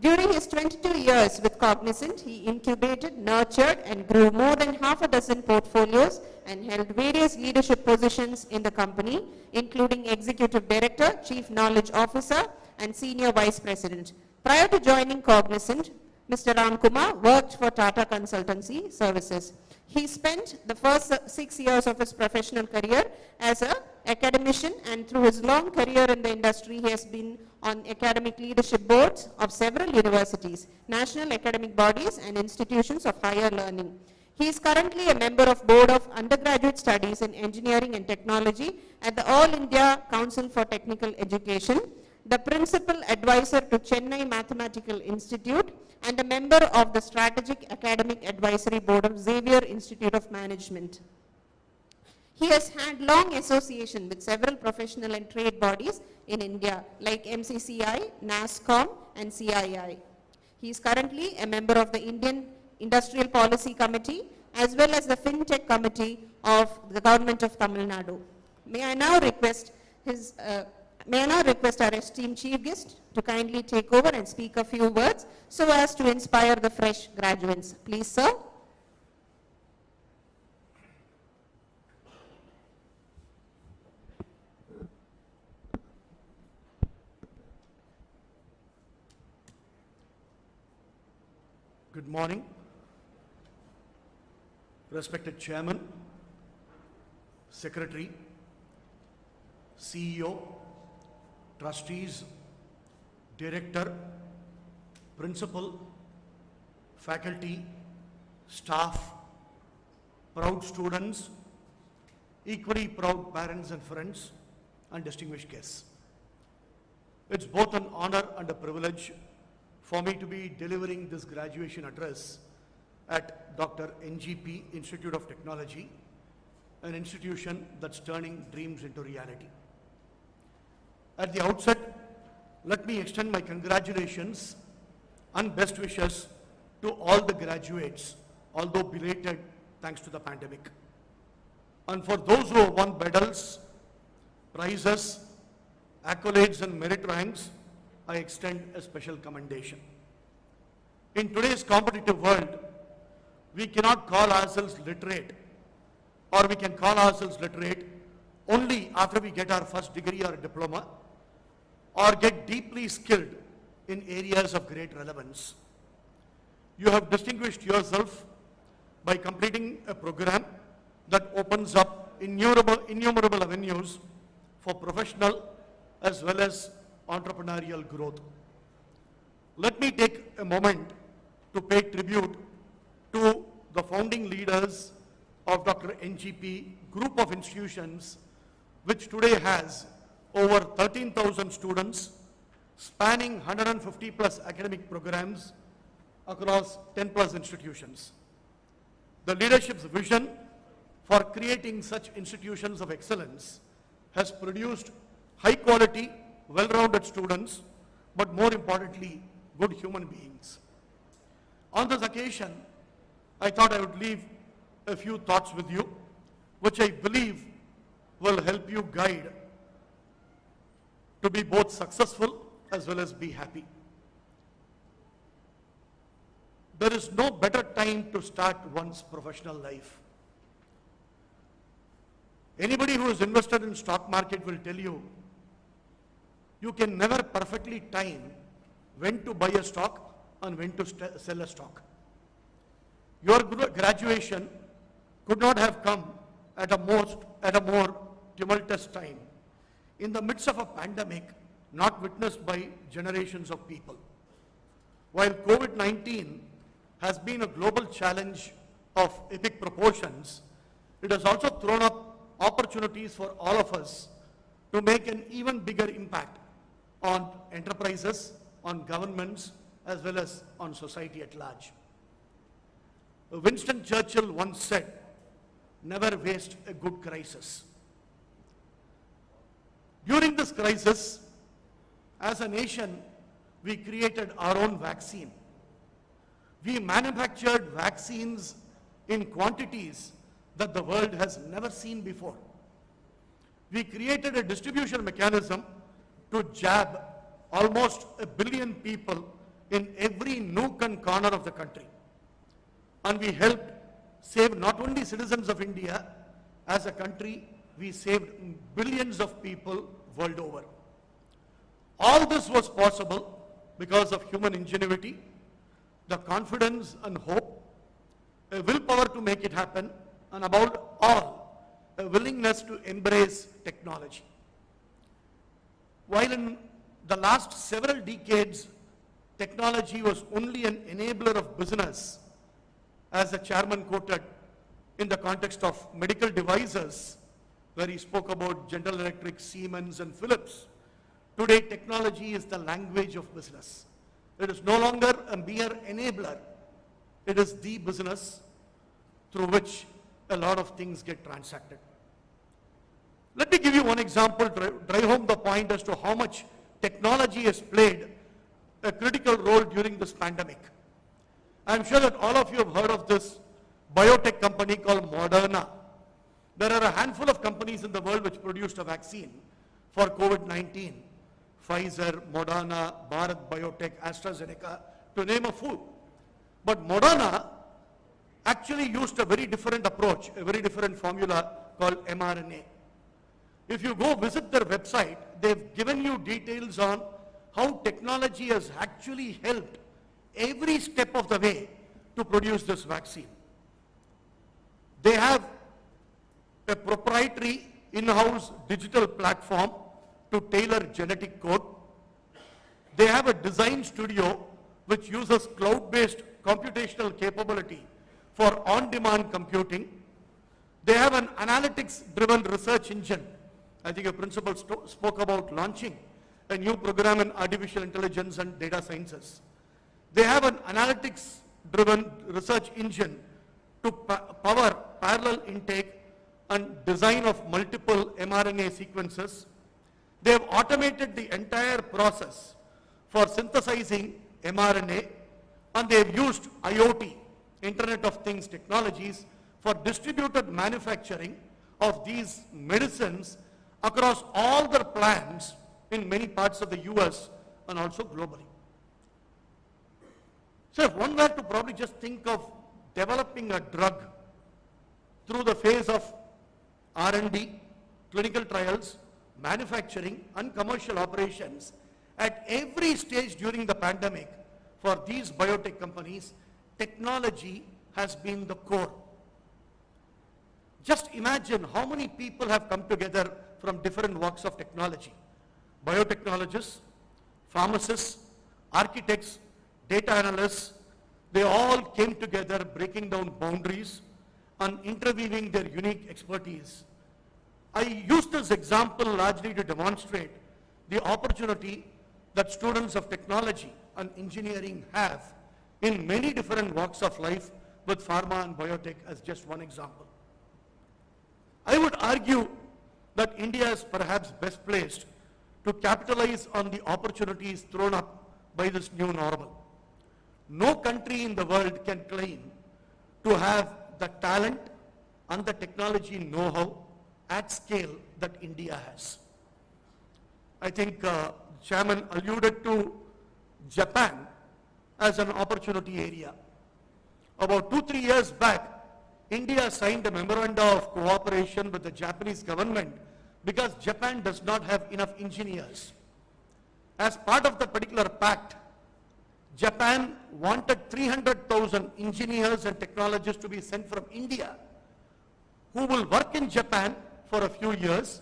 During his 22 years with Cognizant, he incubated, nurtured, and grew more than half a dozen portfolios and held various leadership positions in the company, including Executive Director, Chief Knowledge Officer, and Senior Vice President. Prior to joining Cognizant, Mr. Ramkumar worked for Tata Consultancy Services. He spent the first 6 years of his professional career as an academician, and through his long career in the industry, he has been on academic leadership boards of several universities, national academic bodies, and institutions of higher learning. He is currently a member of Board of Undergraduate Studies in Engineering and Technology at the All India Council for Technical Education, the Principal Advisor to Chennai Mathematical Institute, and a member of the Strategic Academic Advisory Board of Xavier Institute of Management. He has had long association with several professional and trade bodies in India like MCCI, NASSCOM, and CII. He is currently a member of the Indian Industrial Policy Committee as well as the FinTech Committee of the Government of Tamil Nadu. May I now request our esteemed chief guest to kindly take over and speak a few words so as to inspire the fresh graduates. Please, sir. Good morning. respected Chairman, Secretary, CEO, Trustees, Director, Principal, Faculty, Staff, proud students, equally proud parents and friends, and distinguished guests. It's both an honor and a privilege for me to be delivering this graduation address at DrNGP Institute of Technology, an institution that's turning dreams into reality. At the outset, let me extend my congratulations and best wishes to all the graduates, although belated thanks to the pandemic. And for those who have won medals, prizes, accolades and merit ranks, I extend a special commendation. In today's competitive world, we cannot call ourselves literate, or we can call ourselves literate only after we get our first degree or diploma, or get deeply skilled in areas of great relevance. You have distinguished yourself by completing a program that opens up innumerable avenues for professional as well as entrepreneurial growth. Let me take a moment to pay tribute to the founding leaders of DrNGP group of institutions, which today has over 13,000 students spanning 150 plus academic programs across 10 plus institutions. The leadership's vision for creating such institutions of excellence has produced high quality, well-rounded students, but more importantly, good human beings. On this occasion, I thought I would leave a few thoughts with you, which I believe will help you guide to be both successful as well as be happy. There is no better time to start one's professional life. Anybody who is invested in stock market will tell you, you can never perfectly time when to buy a stock and when to sell a stock. Your graduation could not have come at a more tumultuous time, in the midst of a pandemic not witnessed by generations of people. While COVID-19 has been a global challenge of epic proportions, it has also thrown up opportunities for all of us to make an even bigger impact on enterprises, on governments, as well as on society at large. Winston Churchill once said, "Never waste a good crisis." During this crisis, as a nation, we created our own vaccine. We manufactured vaccines in quantities that the world has never seen before. We created a distribution mechanism to jab almost 1 billion people in every nook and corner of the country. And we helped save not only citizens of India, as a country, we saved billions of people world over. All this was possible because of human ingenuity, the confidence and hope, a willpower to make it happen, and above all, a willingness to embrace technology. While in the last several decades, technology was only an enabler of business, as the chairman quoted in the context of medical devices, where he spoke about General Electric, Siemens, and Philips. Today, technology is the language of business. It is no longer a mere enabler. It is the business through which a lot of things get transacted. Let me give you one example, drive home the point as to how much technology has played a critical role during this pandemic. I'm sure that all of you have heard of this biotech company called Moderna. There are a handful of companies in the world which produced a vaccine for COVID-19. Pfizer, Moderna, Bharat Biotech, AstraZeneca, to name a few. But Moderna actually used a very different approach, a very different formula called mRNA. If you go visit their website, they've given you details on how technology has actually helped every step of the way to produce this vaccine. They have a proprietary in-house digital platform to tailor genetic code. They have a design studio which uses cloud-based computational capability for on-demand computing. They have an analytics-driven research engine. I think a principal spoke about launching a new program in artificial intelligence and data sciences. They have an analytics-driven research engine to power parallel intake and design of multiple mRNA sequences. They have automated the entire process for synthesizing mRNA, and they have used IoT, Internet of Things technologies, for distributed manufacturing of these medicines across all their plants in many parts of the US and also globally. So if one were to probably just think of developing a drug through the phase of R&D, clinical trials, manufacturing and commercial operations, at every stage during the pandemic for these biotech companies, technology has been the core. Just imagine how many people have come together from different walks of technology. Biotechnologists, pharmacists, architects, data analysts, they all came together breaking down boundaries and interweaving their unique expertise. I use this example largely to demonstrate the opportunity that students of technology and engineering have in many different walks of life, with pharma and biotech as just one example. I would argue that India is perhaps best placed to capitalize on the opportunities thrown up by this new normal. No country in the world can claim to have the talent and the technology know-how at scale that India has. I think Chairman alluded to Japan as an opportunity area. About 2-3 years back, India signed a memorandum of cooperation with the Japanese government because Japan does not have enough engineers. As part of the particular pact, Japan wanted 300,000 engineers and technologists to be sent from India who will work in Japan for a few years,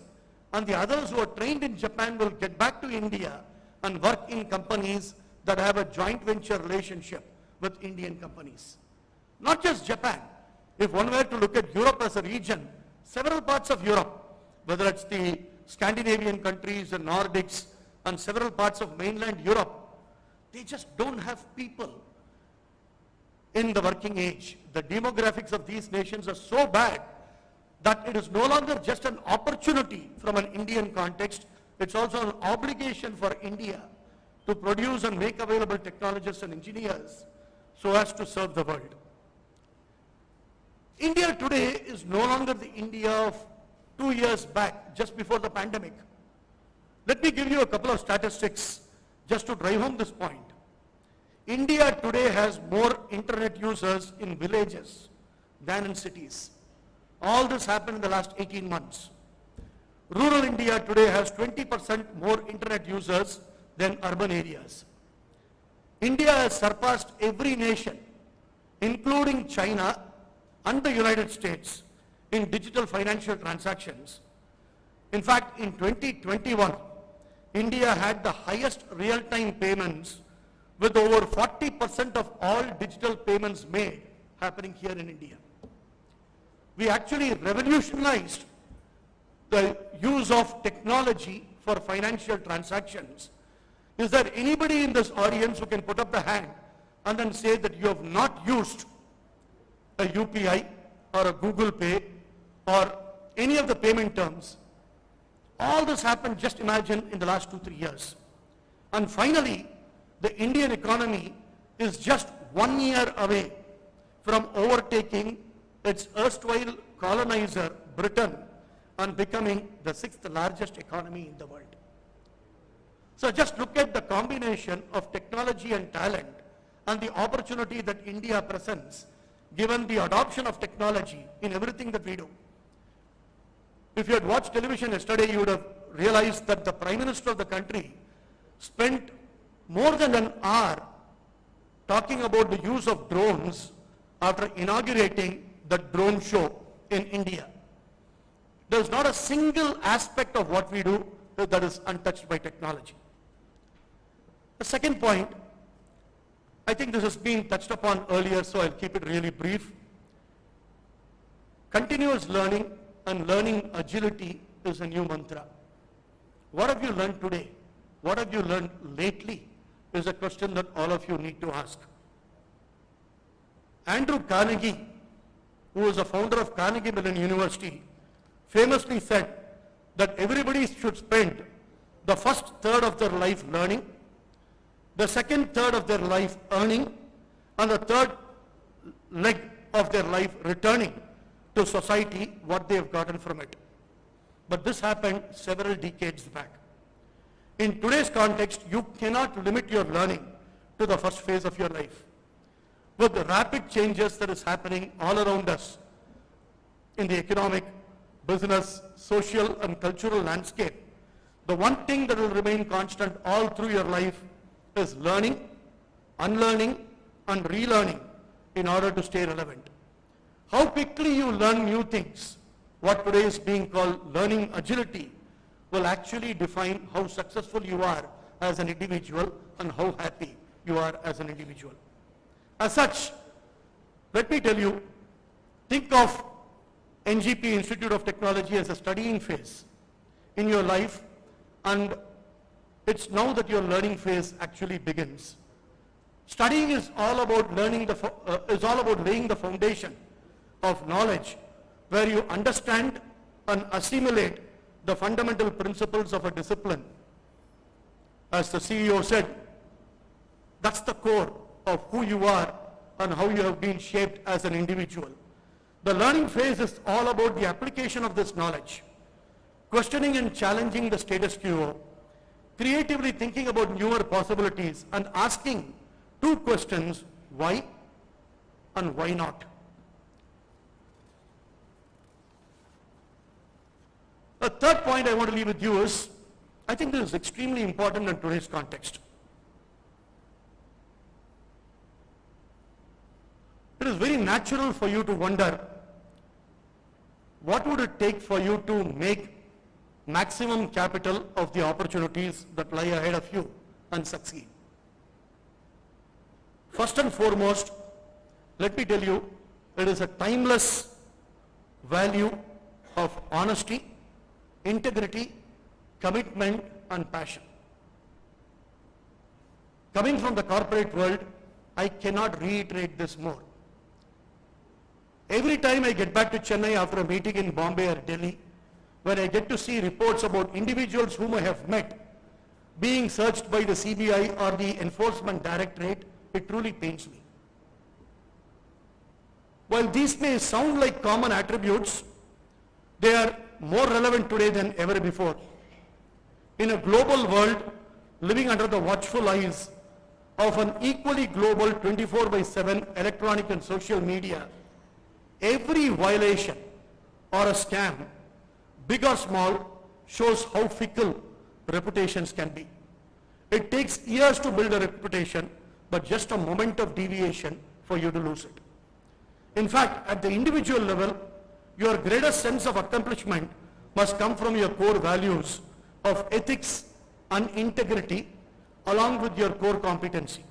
and the others who are trained in Japan will get back to India and work in companies that have a joint venture relationship with Indian companies. Not just Japan. If one were to look at Europe as a region, several parts of Europe, whether it's the Scandinavian countries, the Nordics, and several parts of mainland Europe, they just don't have people in the working age. The demographics of these nations are so bad that it is no longer just an opportunity from an Indian context, it's also an obligation for India to produce and make available technologists and engineers so as to serve the world. India today is no longer the India of 2 years back, just before the pandemic. Let me give you a couple of statistics just to drive home this point. India today has more internet users in villages than in cities. All this happened in the last 18 months. Rural India today has 20% more internet users than urban areas. India has surpassed every nation, including China and the United States, in digital financial transactions. In fact, in 2021, India had the highest real-time payments, with over 40% of all digital payments made happening here in India. We actually revolutionized the use of technology for financial transactions. Is there anybody in this audience who can put up the hand and then say that you have not used a UPI or a Google Pay or any of the payment terms? All this happened, just imagine, in the last 2-3 years. And finally, the Indian economy is just 1 year away from overtaking its erstwhile colonizer, Britain, and becoming the 6th largest economy in the world. So just look at the combination of technology and talent and the opportunity that India presents, given the adoption of technology in everything that we do. If you had watched television yesterday, you would have realized that the Prime Minister of the country spent more than an hour talking about the use of drones after inaugurating the drone show in India. There's not a single aspect of what we do that is untouched by technology. The second point, I think this has been touched upon earlier, so I'll keep it really brief. Continuous learning and learning agility is a new mantra. What have you learned today? What have you learned lately? Is a question that all of you need to ask. Andrew Carnegie, who was the founder of Carnegie Mellon University, famously said that everybody should spend the first third of their life learning, the second third of their life earning, and the third leg of their life returning to society what they have gotten from it. But this happened several decades back. In today's context, you cannot limit your learning to the first phase of your life. With the rapid changes that is happening all around us in the economic, business, social and cultural landscape, the one thing that will remain constant all through your life is learning, unlearning and relearning in order to stay relevant. How quickly you learn new things, what today is being called learning agility, will actually define how successful you are as an individual and how happy you are as an individual. As such, let me tell you, think of NGP Institute of Technology as a studying phase in your life, and it's now that your learning phase actually begins. Studying is all about laying the foundation of knowledge, where you understand and assimilate the fundamental principles of a discipline. As the CEO said, that's the core of who you are and how you have been shaped as an individual. The learning phase is all about the application of this knowledge, questioning and challenging the status quo, creatively thinking about newer possibilities and asking two questions, why and why not. A third point I want to leave with you is, I think this is extremely important in today's context. It is very natural for you to wonder, what would it take for you to make maximum capital of the opportunities that lie ahead of you and succeed? First and foremost, let me tell you, it is a timeless value of honesty, integrity, commitment and passion. Coming from the corporate world, I cannot reiterate this more. Every time I get back to Chennai after a meeting in Bombay or Delhi, when I get to see reports about individuals whom I have met being searched by the CBI or the Enforcement Directorate, it truly pains me. While these may sound like common attributes, they are more relevant today than ever before. In a global world living under the watchful eyes of an equally global 24/7 electronic and social media, every violation or a scam, big or small, shows how fickle reputations can be. It takes years to build a reputation, but just a moment of deviation for you to lose it. In fact, at the individual level, your greatest sense of accomplishment must come from your core values of ethics and integrity along with your core competency.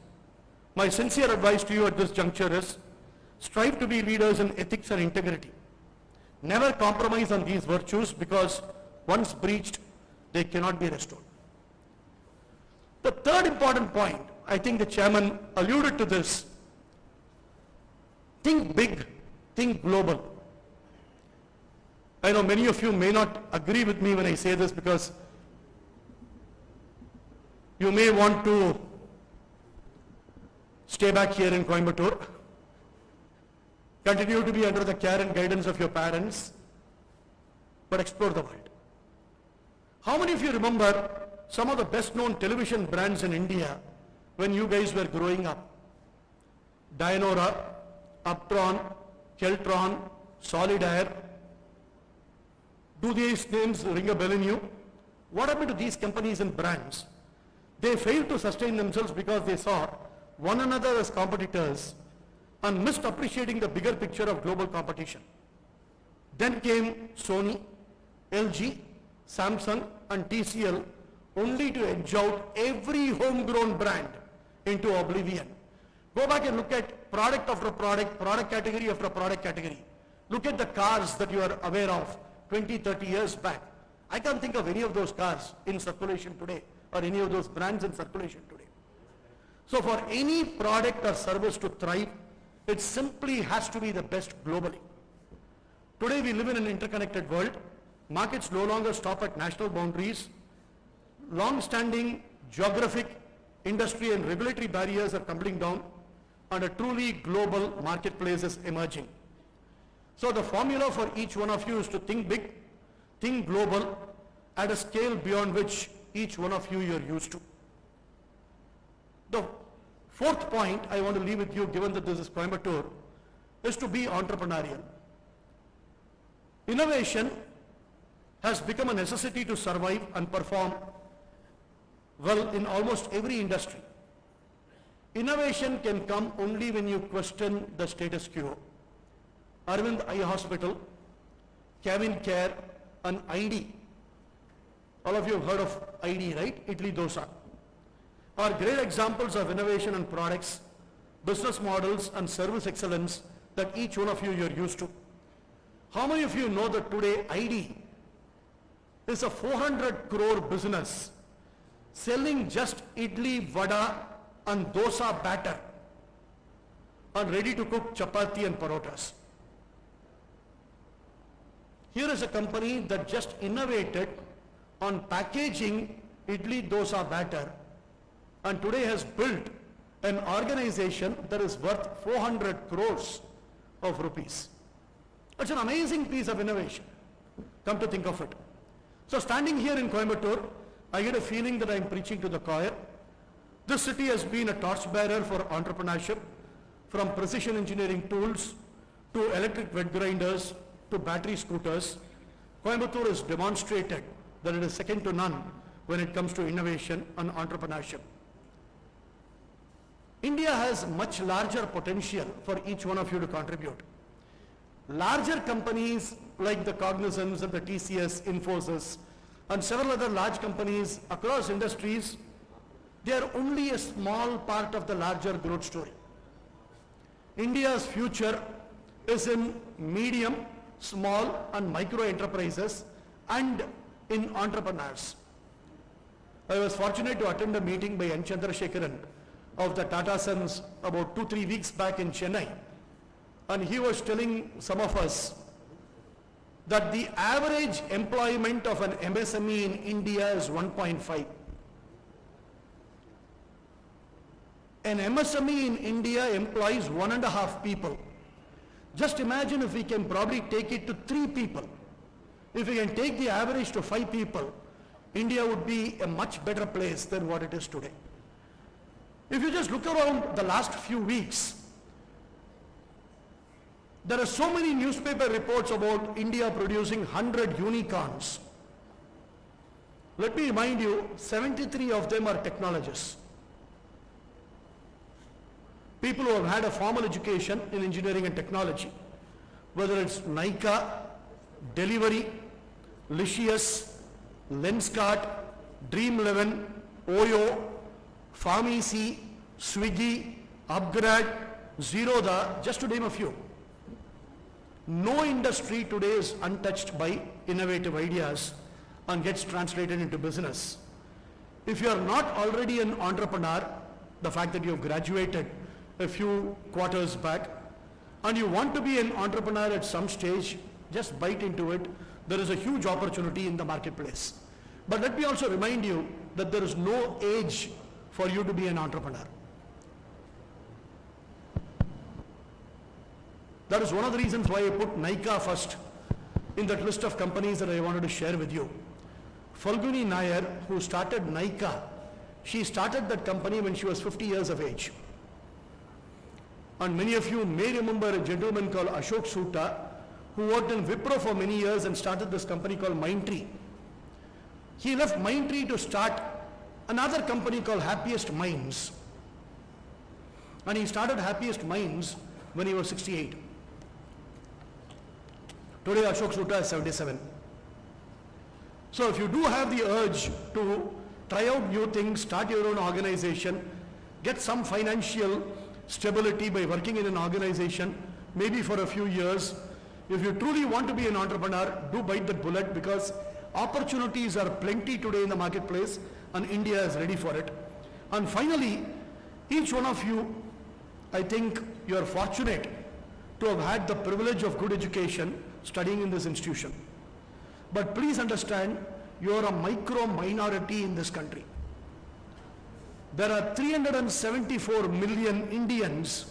My sincere advice to you at this juncture is, strive to be leaders in ethics and integrity. Never compromise on these virtues, because once breached, they cannot be restored. The third important point, I think the chairman alluded to this, think big, think global. I know many of you may not agree with me when I say this, because you may want to stay back here in Coimbatore, continue to be under the care and guidance of your parents, but explore the world. How many of you remember some of the best known television brands in India when you guys were growing up? Dynora, Uptron, Keltron, Solidaire. Do these names ring a bell in you? What happened to these companies and brands? They failed to sustain themselves because they saw one another as competitors and missed appreciating the bigger picture of global competition. Then came Sony, LG, Samsung and TCL, only to edge out every homegrown brand into oblivion. Go back and look at product after product, product category after product category. Look at the cars that you are aware of 20, 30 years back. I can't think of any of those cars in circulation today or any of those brands in circulation today. So for any product or service to thrive, it simply has to be the best globally. Today we live in an interconnected world. Markets no longer stop at national boundaries. Long-standing geographic, industry and regulatory barriers are tumbling down and a truly global marketplace is emerging. So the formula for each one of you is to think big, think global at a scale beyond which each one of you are used to. The fourth point I want to leave with you, given that this is Coimbatore, is to be entrepreneurial. Innovation has become a necessity to survive and perform well in almost every industry. Innovation can come only when you question the status quo. Arvind Eye Hospital, Kevin Care and ID. All of you have heard of ID, right? Idli Dosa. Are great examples of innovation and products, business models and service excellence that each one of you are used to. How many of you know that today ID is a 400 crore business selling just idli, vada and dosa batter and ready to cook chapati and parotas? Here is a company that just innovated on packaging idli dosa batter and today has built an organization that is worth 400 crores of rupees. It's an amazing piece of innovation, come to think of it. So standing here in Coimbatore, I get a feeling that I'm preaching to the choir. This city has been a torchbearer for entrepreneurship, from precision engineering tools to electric wet grinders to battery scooters. Coimbatore has demonstrated that it is second to none when it comes to innovation and entrepreneurship. India has much larger potential for each one of you to contribute. Larger companies like the Cognizants and the TCS, Infosys, and several other large companies across industries, they are only a small part of the larger growth story. India's future is in medium, small and micro enterprises and in entrepreneurs. I was fortunate to attend a meeting by N. Chandrasekharan of the Tata Sons about 2-3 weeks back in Chennai. And he was telling some of us that the average employment of an MSME in India is 1.5. An MSME in India employs 1.5 people. Just imagine if we can probably take it to 3 people. If we can take the average to 5 people, India would be a much better place than what it is today. If you just look around the last few weeks, there are so many newspaper reports about India producing 100 unicorns. Let me remind you, 73 of them are technologists. People who have had a formal education in engineering and technology, whether it's Nykaa, Delivery, Licious, Lenskart, Dream11, Oyo, Pharmacy, Swiggy, Upgrade, Zerodha, just to name a few. No industry today is untouched by innovative ideas and gets translated into business. If you are not already an entrepreneur, the fact that you have graduated a few quarters back and you want to be an entrepreneur at some stage, just bite into it. There is a huge opportunity in the marketplace. But let me also remind you that there is no age for you to be an entrepreneur. That is one of the reasons why I put Nykaa first in that list of companies that I wanted to share with you. Falguni Nair, who started Nykaa, she started that company when she was 50 years of age. And many of you may remember a gentleman called Ashok Soota, who worked in Wipro for many years and started this company called Mindtree. He left Mindtree to start another company called Happiest Minds. And he started Happiest Minds when he was 68. Today Ashok Sutta is 77. So if you do have the urge to try out new things, start your own organization, get some financial stability by working in an organization, maybe for a few years. If you truly want to be an entrepreneur, do bite that bullet, because opportunities are plenty today in the marketplace and India is ready for it. And finally, each one of you, I think you are fortunate to have had the privilege of good education studying in this institution. But please understand, you are a micro minority in this country. There are 374 million Indians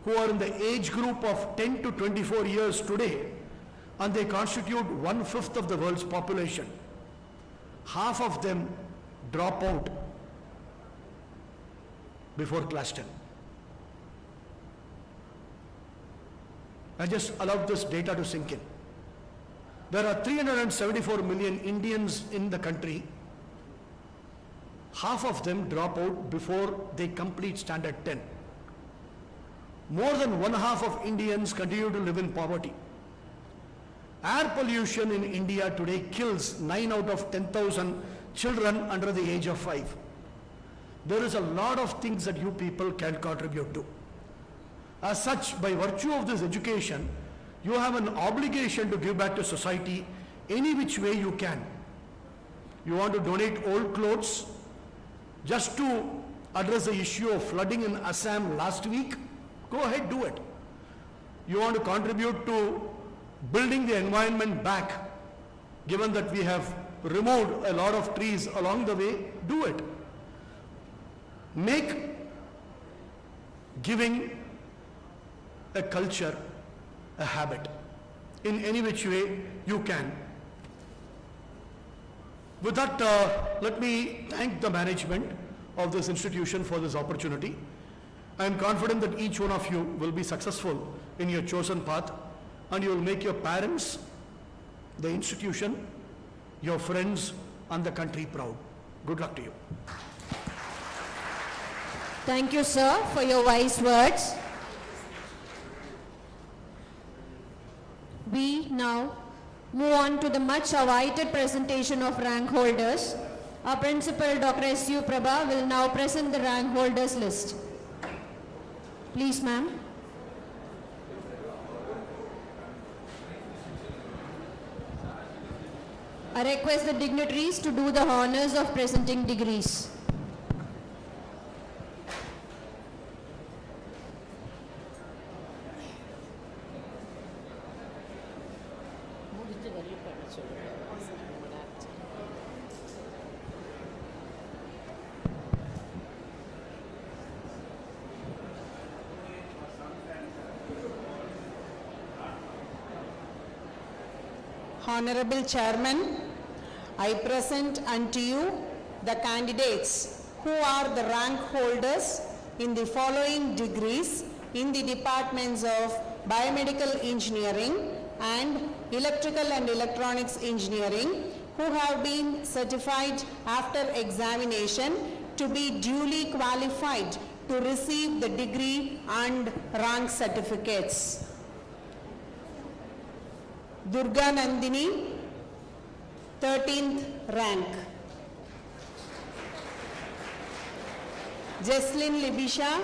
who are in the age group of 10 to 24 years today, and they constitute 1/5 of the world's population. Half of them drop out before class 10. I just allowed this data to sink in. There are 374 million Indians in the country. Half of them drop out before they complete standard 10. More than 1/2 of Indians continue to live in poverty. Air pollution in India today kills 9 out of 10,000 children under the age of 5. There is a lot of things that you people can contribute to. As such, by virtue of this education, you have an obligation to give back to society any which way you can. You want to donate old clothes just to address the issue of flooding in Assam last week? Go ahead, do it. You want to contribute to building the environment back, given that we have removed a lot of trees along the way? Do it. Make giving a culture, a habit, in any which way you can. With that, let me thank the management of this institution for this opportunity. I am confident that each one of you will be successful in your chosen path, and you will make your parents, the institution, your friends, and the country proud. Good luck to you. Thank you, sir, for your wise words. We now move on to the much awaited presentation of rank holders. Our principal, Dr. S.U. Prabha, will now present the rank holders list. Please, ma'am. I request the dignitaries to do the honors of presenting degrees. Honorable Chairman, I present unto you the candidates who are the rank holders in the following degrees in the departments of Biomedical Engineering and Electrical and Electronics Engineering, who have been certified after examination to be duly qualified to receive the degree and rank certificates. Durga Nandini, 13th rank. Jesslyn Libisha,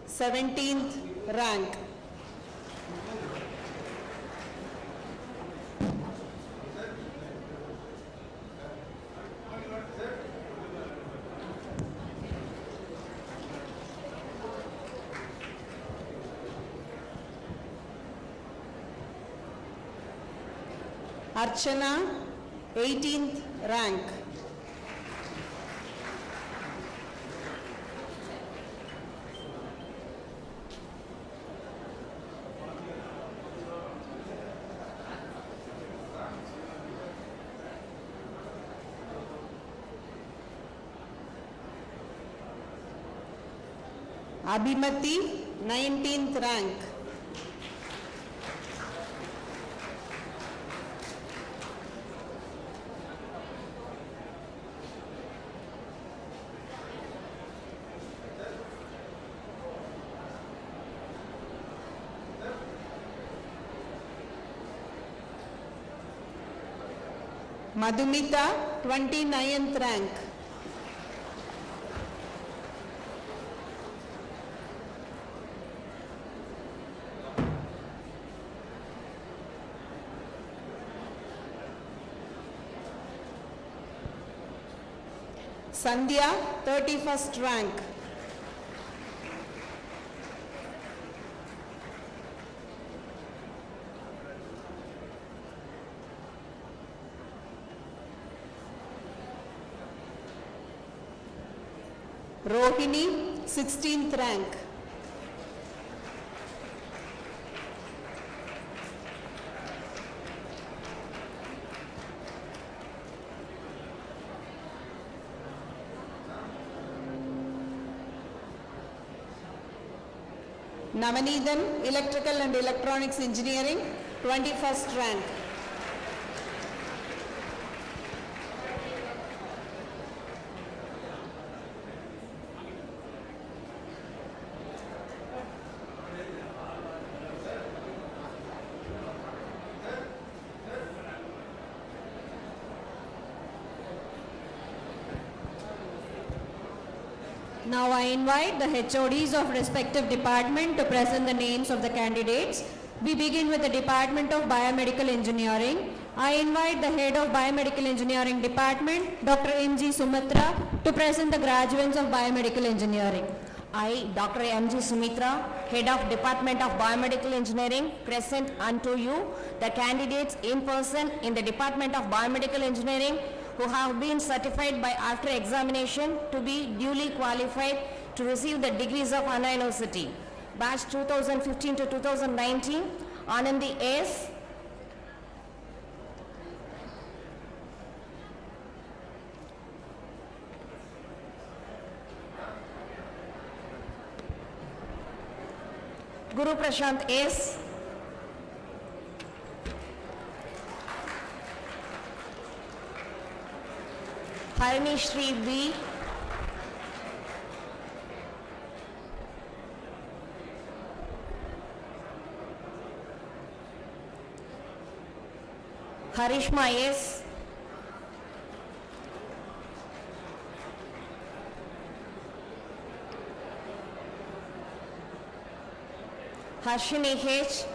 17th rank. Archana, 18th rank. Abhimati, 19th rank. Madhumita, 29th rank. Sandhya, 31st rank. Rohini, 16th rank. Navanithan, Electrical and Electronics Engineering, 21st rank. Now I invite the HODs of respective department to present the names of the candidates. We begin with the Department of Biomedical Engineering. I invite the Head of Biomedical Engineering Department, Dr. M.G. Sumitra, to present the graduates of Biomedical Engineering. I, Dr. M.G. Sumitra, Head of Department of Biomedical Engineering, present unto you the candidates in person in the Department of Biomedical Engineering who have been certified by after examination to be duly qualified to receive the degrees of Anna University. Batch 2015 to 2019, Anandi S. Guru Prashant S. Harini Shri B. Harishma S. Harshini H.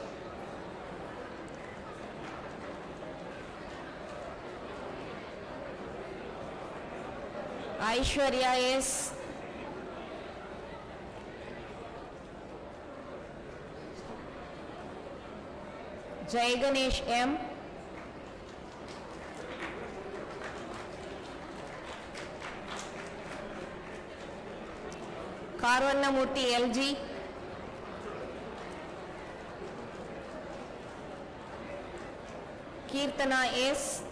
Aishwarya S. Jai Ganesh M. Karvannamurthy LG. Kirtana S.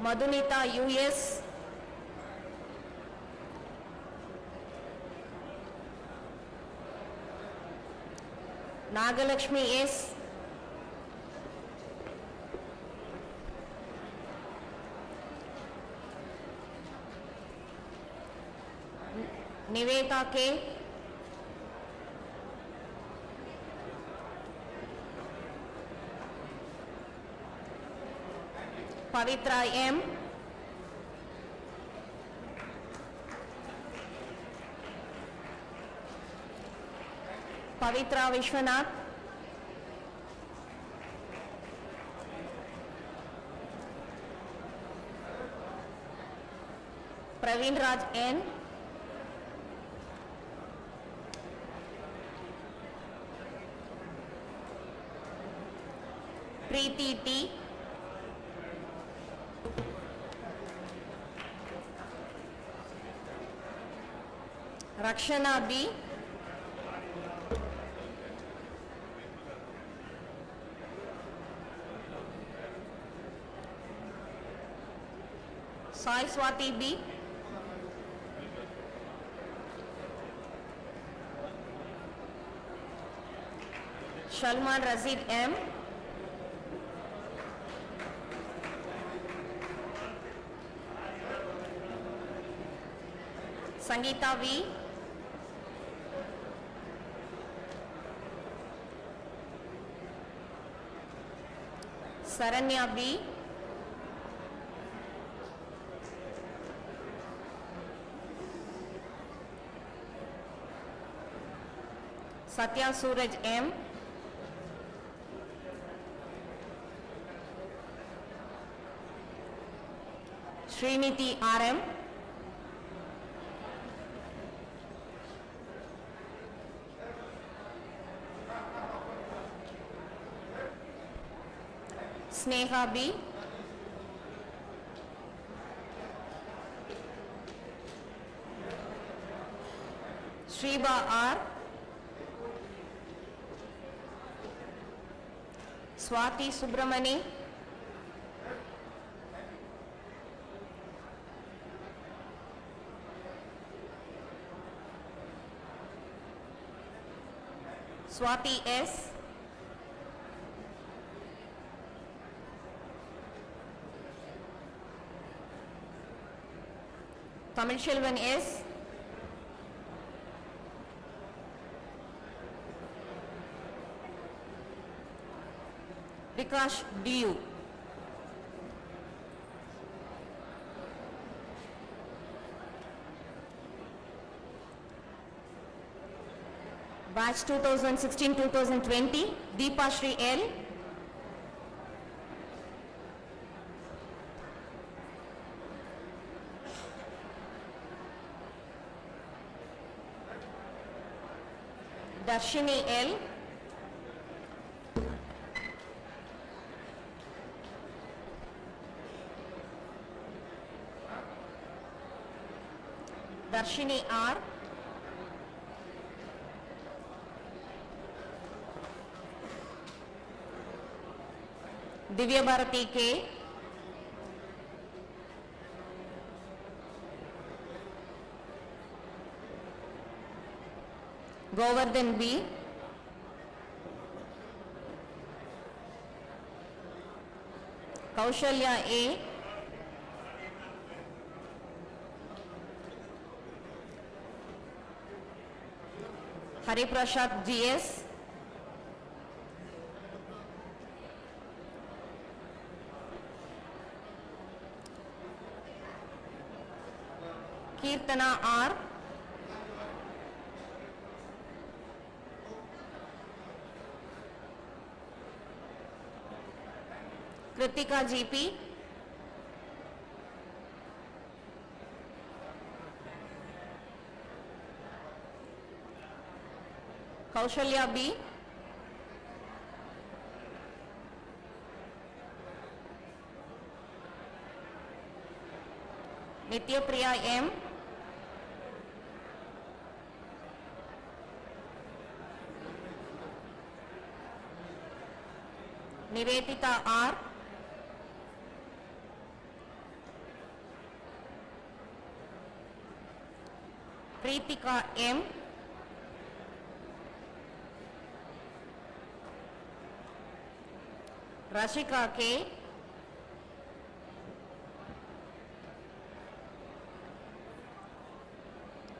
Madhunita US. Nagalakshmi S. Niveta K. Pavitra M. Pavitra Vishwanath. Praveen Raj N. Preeti T. Rakshana B. Sai Swati B. Shalman Razid M. Sangeeta V. Saranya B. Satya Suraj M. Sriniti RM. Sneha B. Shriba R. Swati Subramani. Swati S. Tamil Selvan S. Vikash DU. Batch 2016-2020, Deepa Shri L. Darshini L. Darshini R. Divya Bharati K. Govardhan B. Kaushalya A. Hari Prasad GS. Kirtana R. Kritika GP. Kaushalya B. Nityapriya M. Nivedita R. Pritika M. Rashika K.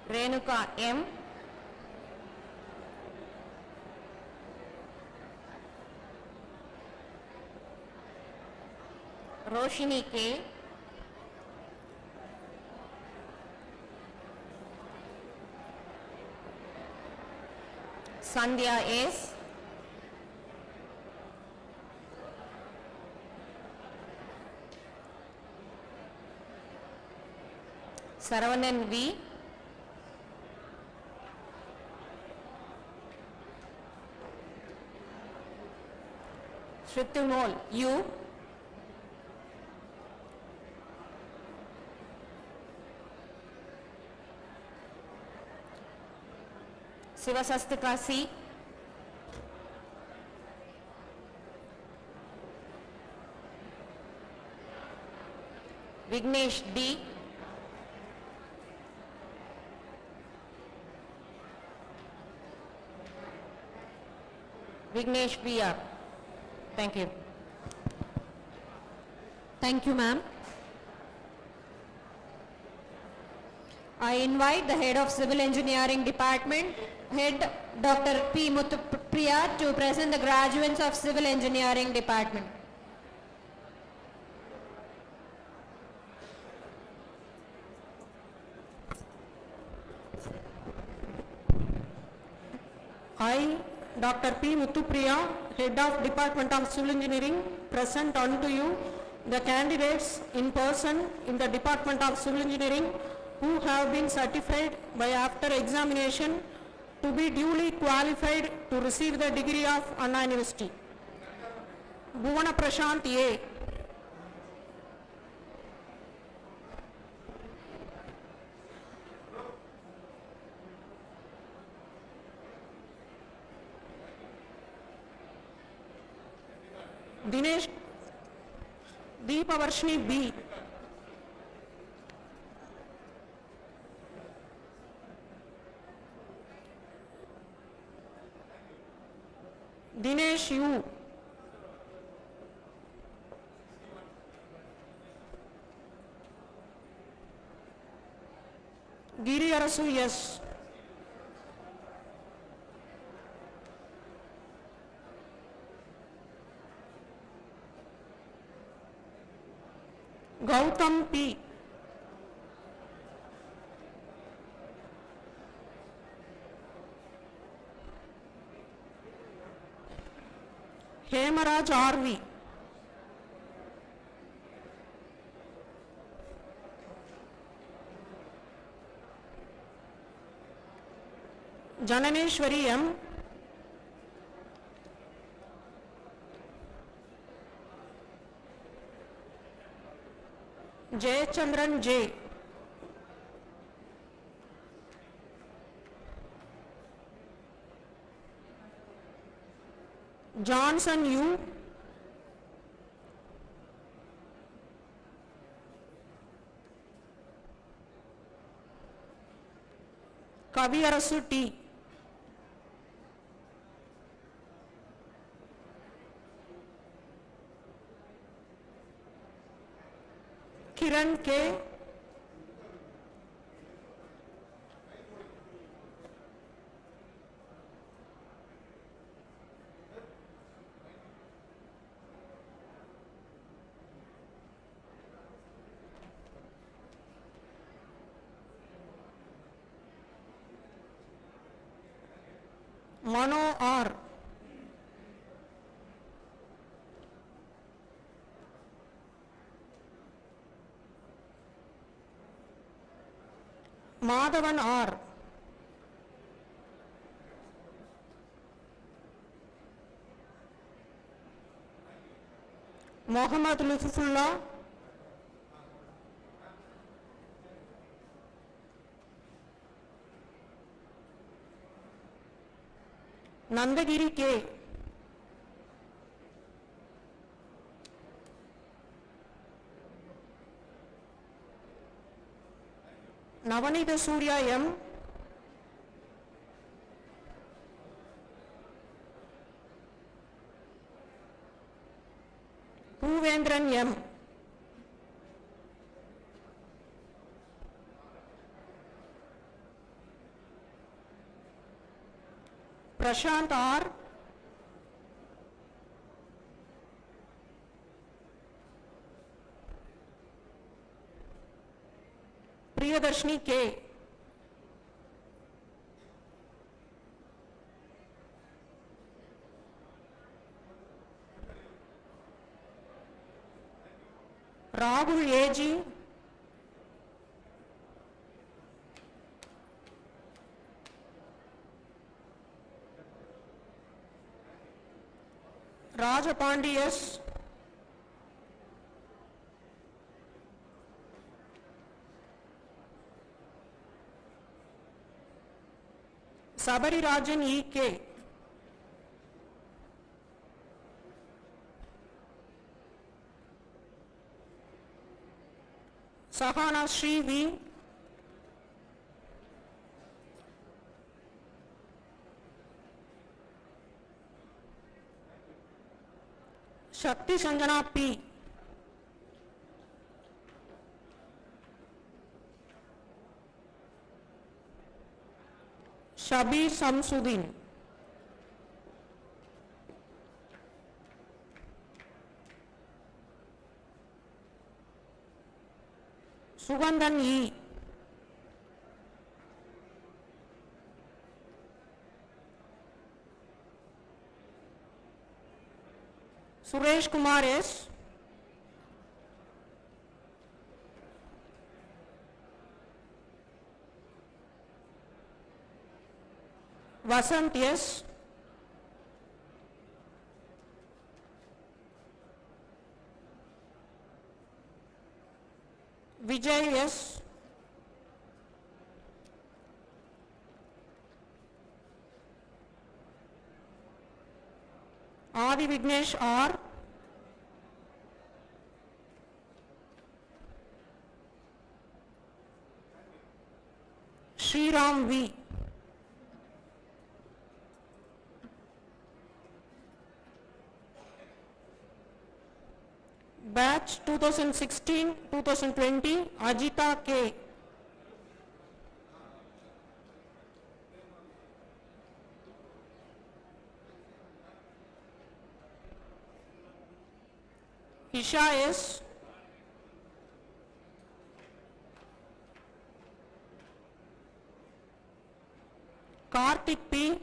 Renuka M. Roshini K. Sandhya S. Saravanan V. Shritunol U. Sivasastika C. Vignesh D. Vignesh PR. Thank you. Thank you, ma'am. I invite the Head of Civil Engineering Department, Head Dr. P. Muthupriya, to present the graduates of Civil Engineering Department. I, Dr. P. Muthupriya, Head of Department of Civil Engineering, present unto you the candidates in person in the Department of Civil Engineering who have been certified by after examination to be duly qualified to receive the degree of Anna University. Bhuvana Prashant A. Dinesh Deepavarshini B. Dinesh U. Giri Arasu S. Gautam P. Hemaraj R.V. Jananeshwari M. Jayachandran J. Johnson U. Kavi Arasu T. Kiran K. Mano R. Madhavan R. Mohammad Lutfullah. Nandagiri K. Navanita Surya M. Puvendran M. Prashant R. Priyadarshini K. Rahul A.G. Rajapandi S. Sabari Rajan E.K. Sahana Sri V. Shakti Sanjana P. Shabir Samsudin. Sugandhan E. Suresh Kumar S. Vasant S. Vijay S. Adi Vignesh R. Shriram V. Batch 2016-2020 Ajita K. Isha S. Karthik P.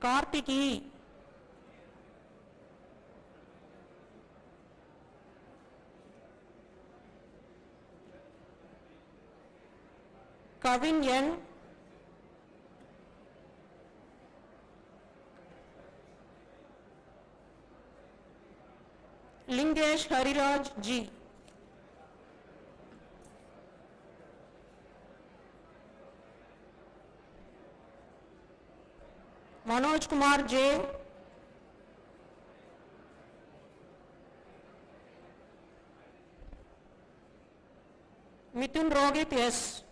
Karthik E. Kavin N. Lingesh Hariraj G. Manoj Kumar J. Mithun Rohit S.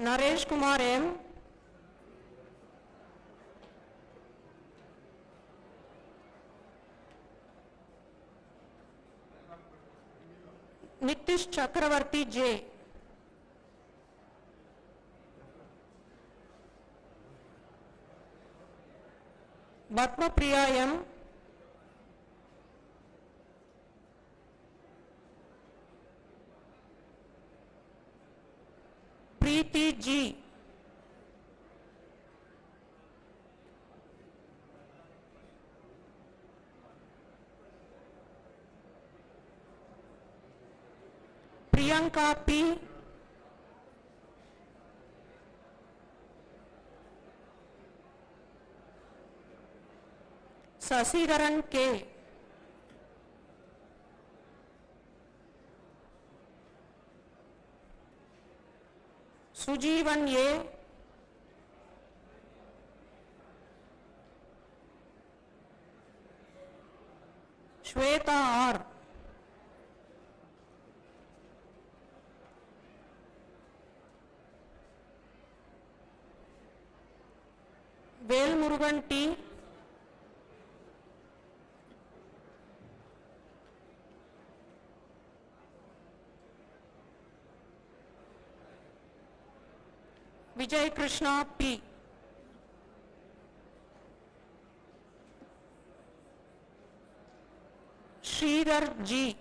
Naresh Kumar M. Nitish Chakravarti J. Batma Priya M. Preeti G. Priyanka P. Sasidaran K. Sujeevan A. Shweta R. Velmurugan T. Vijay Krishna P. Sridhar G.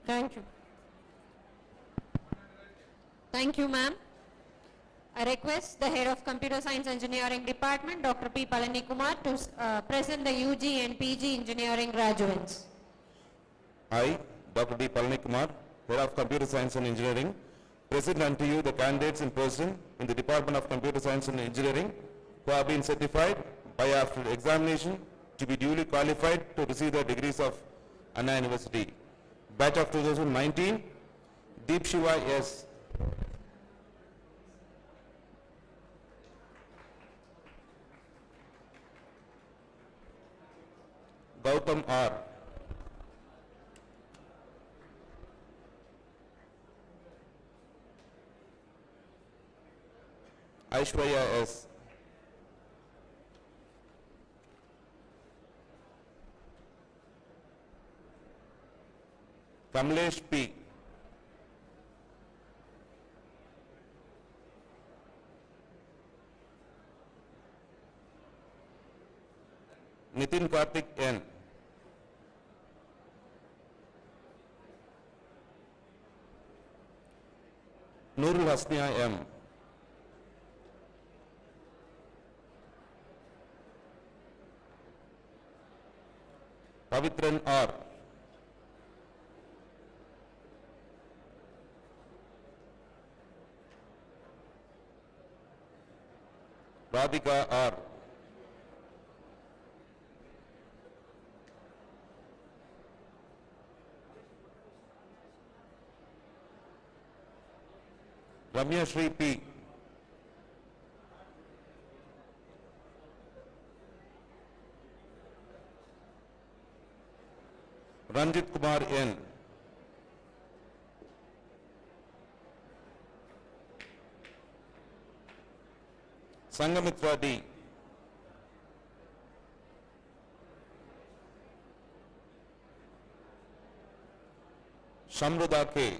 Thank you. Thank you, ma'am. I request the head of Computer Science Engineering Department, Dr. P. Palani Kumar, to present the UG and PG Engineering graduates. I, Dr. D. Palani Kumar, Head of Computer Science and Engineering, present unto you the candidates in person in the Department of Computer Science and Engineering who have been certified by after examination to be duly qualified to receive the degrees of Anna University. Batch of 2019, Deep Shiva S. Gautam R. Aishwarya S. Kamlesh P. Nitin Karthik N. Nurul Hasnia M. Pavitran R. Radhika R. Ramya Shri P. Ranjit Kumar N. Sangamitra D. Shamruda K.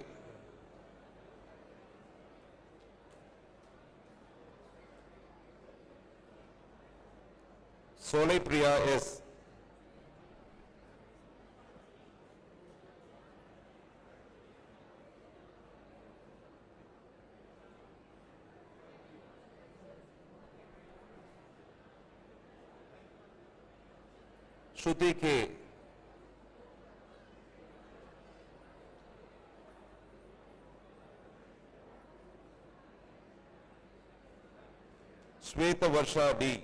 Solai Priya S. Shruti K. Sweta Varsha D.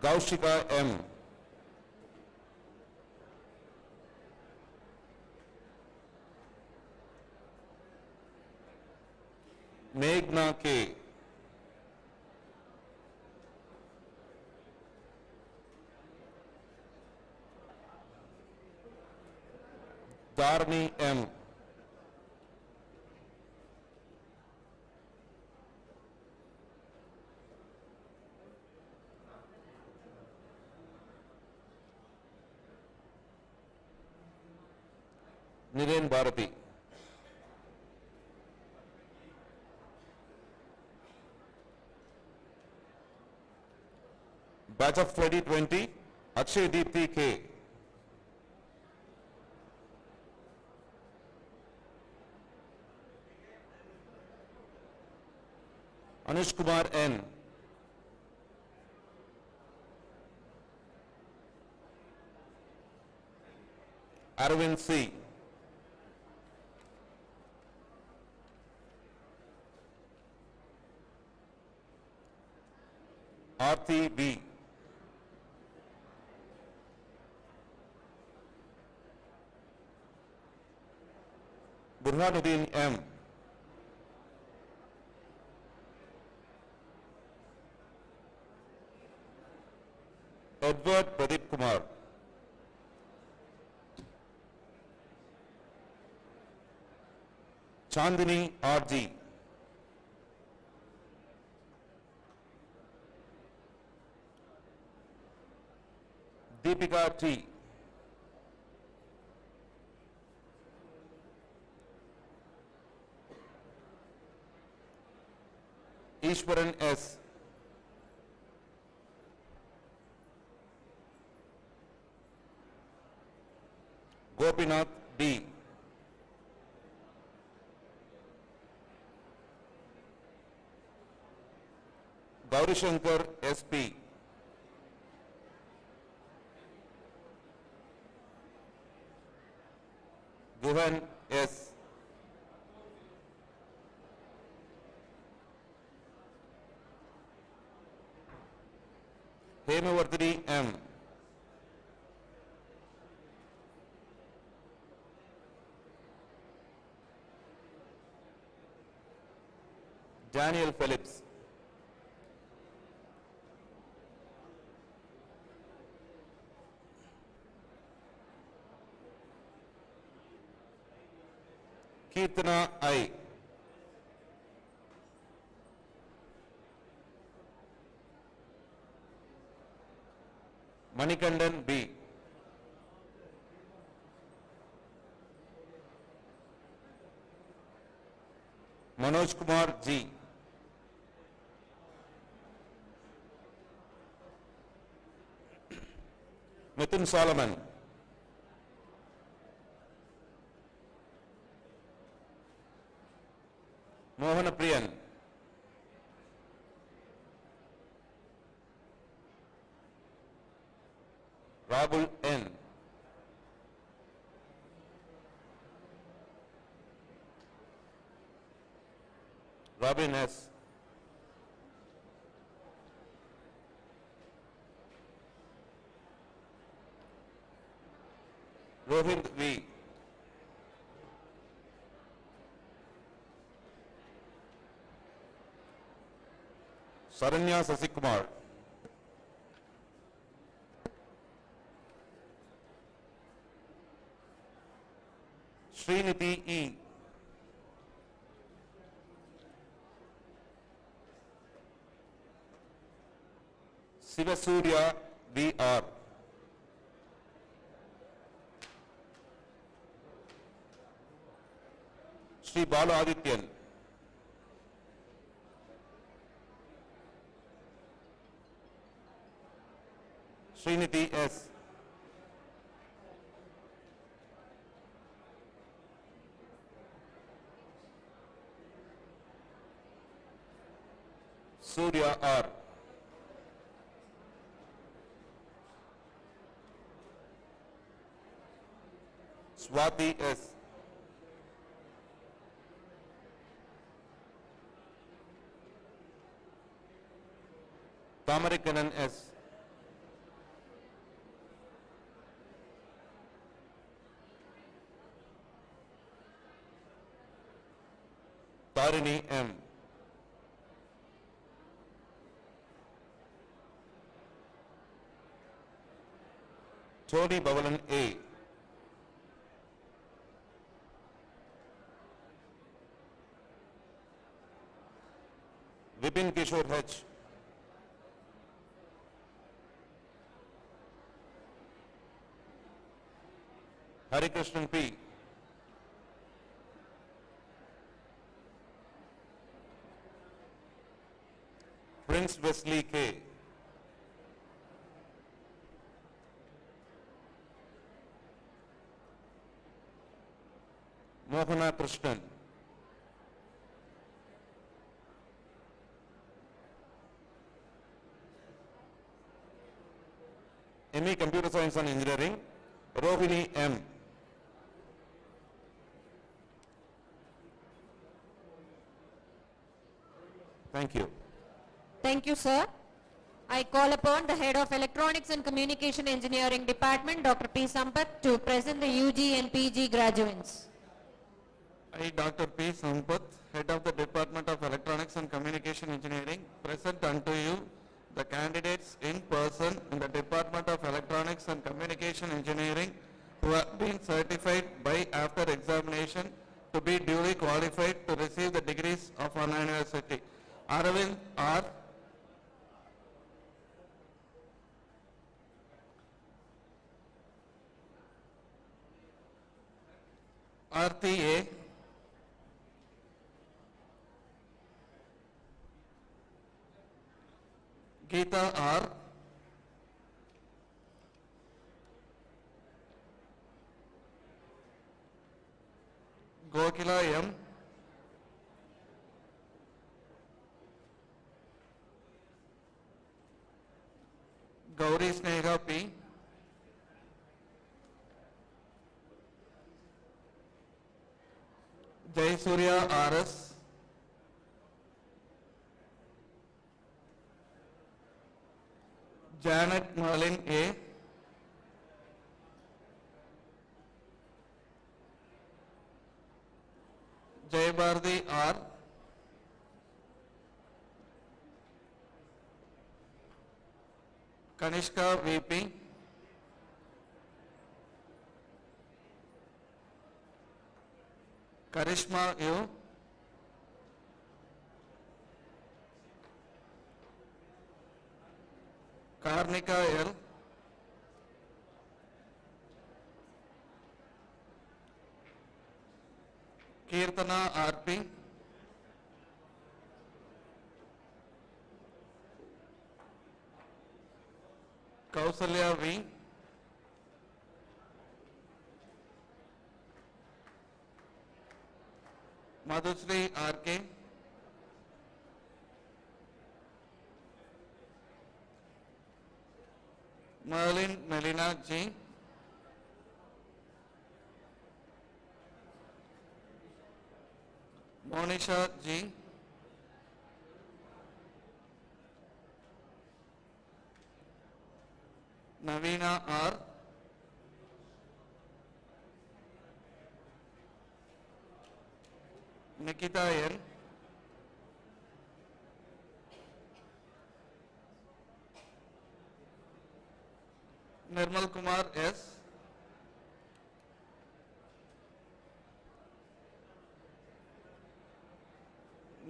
Gaushika M. Meghna K. Dharni M. Niren Bharati. Batch of 2020, Akshay Deepthi K. Anush Kumar N. Arvind C. Aarti B. Burhanuddin M. Edward Pradeep Kumar. Chandini R.G. Deepika T. Ishwaran S. Gopinath D. Gaurishankar S.P. Guhan S. Hemavardhini M. Daniel Phillips. Kirtana I. Manikandan B. Manoj Kumar G. Mithun Solomon. Mohana Priyan. Rahul N. Robin S. Rohit V. Saranya Sasikumar. Sriniti E. Sivasurya VR. Sri Balu Adityan. Sriniti S. Surya R. Swati S. Tamarikanan S. Tarini M. Tony Bavalan A. Vipin Kishore H. Harikrishnan P. Prince Wesley K. Mohana Krishnan. ME Computer Science and Engineering, Rohini M. Thank you. Thank you, sir. I call upon the Head of Electronics and Communication Engineering Department, Dr. P. Sampath, to present the UG and PG graduates. I, Dr. P. Sampath, Head of the Department of Electronics and Communication Engineering, present unto you the candidates in person in the Department of Electronics and Communication Engineering who have been certified by after examination to be duly qualified to receive the degrees of an university. Aravind R. RTA. Geeta R. Gokila M. Gauri Sneha P. Jai Surya R.S. Janet Merlin A. Jai Bharati R. Kanishka VP. Karishma U. Karnika L. Kirtana RP. Kausalya V. Madhusri R.K. Merlin Melina G. Monisha G. Navina R. Nikita N. Nirmal Kumar S.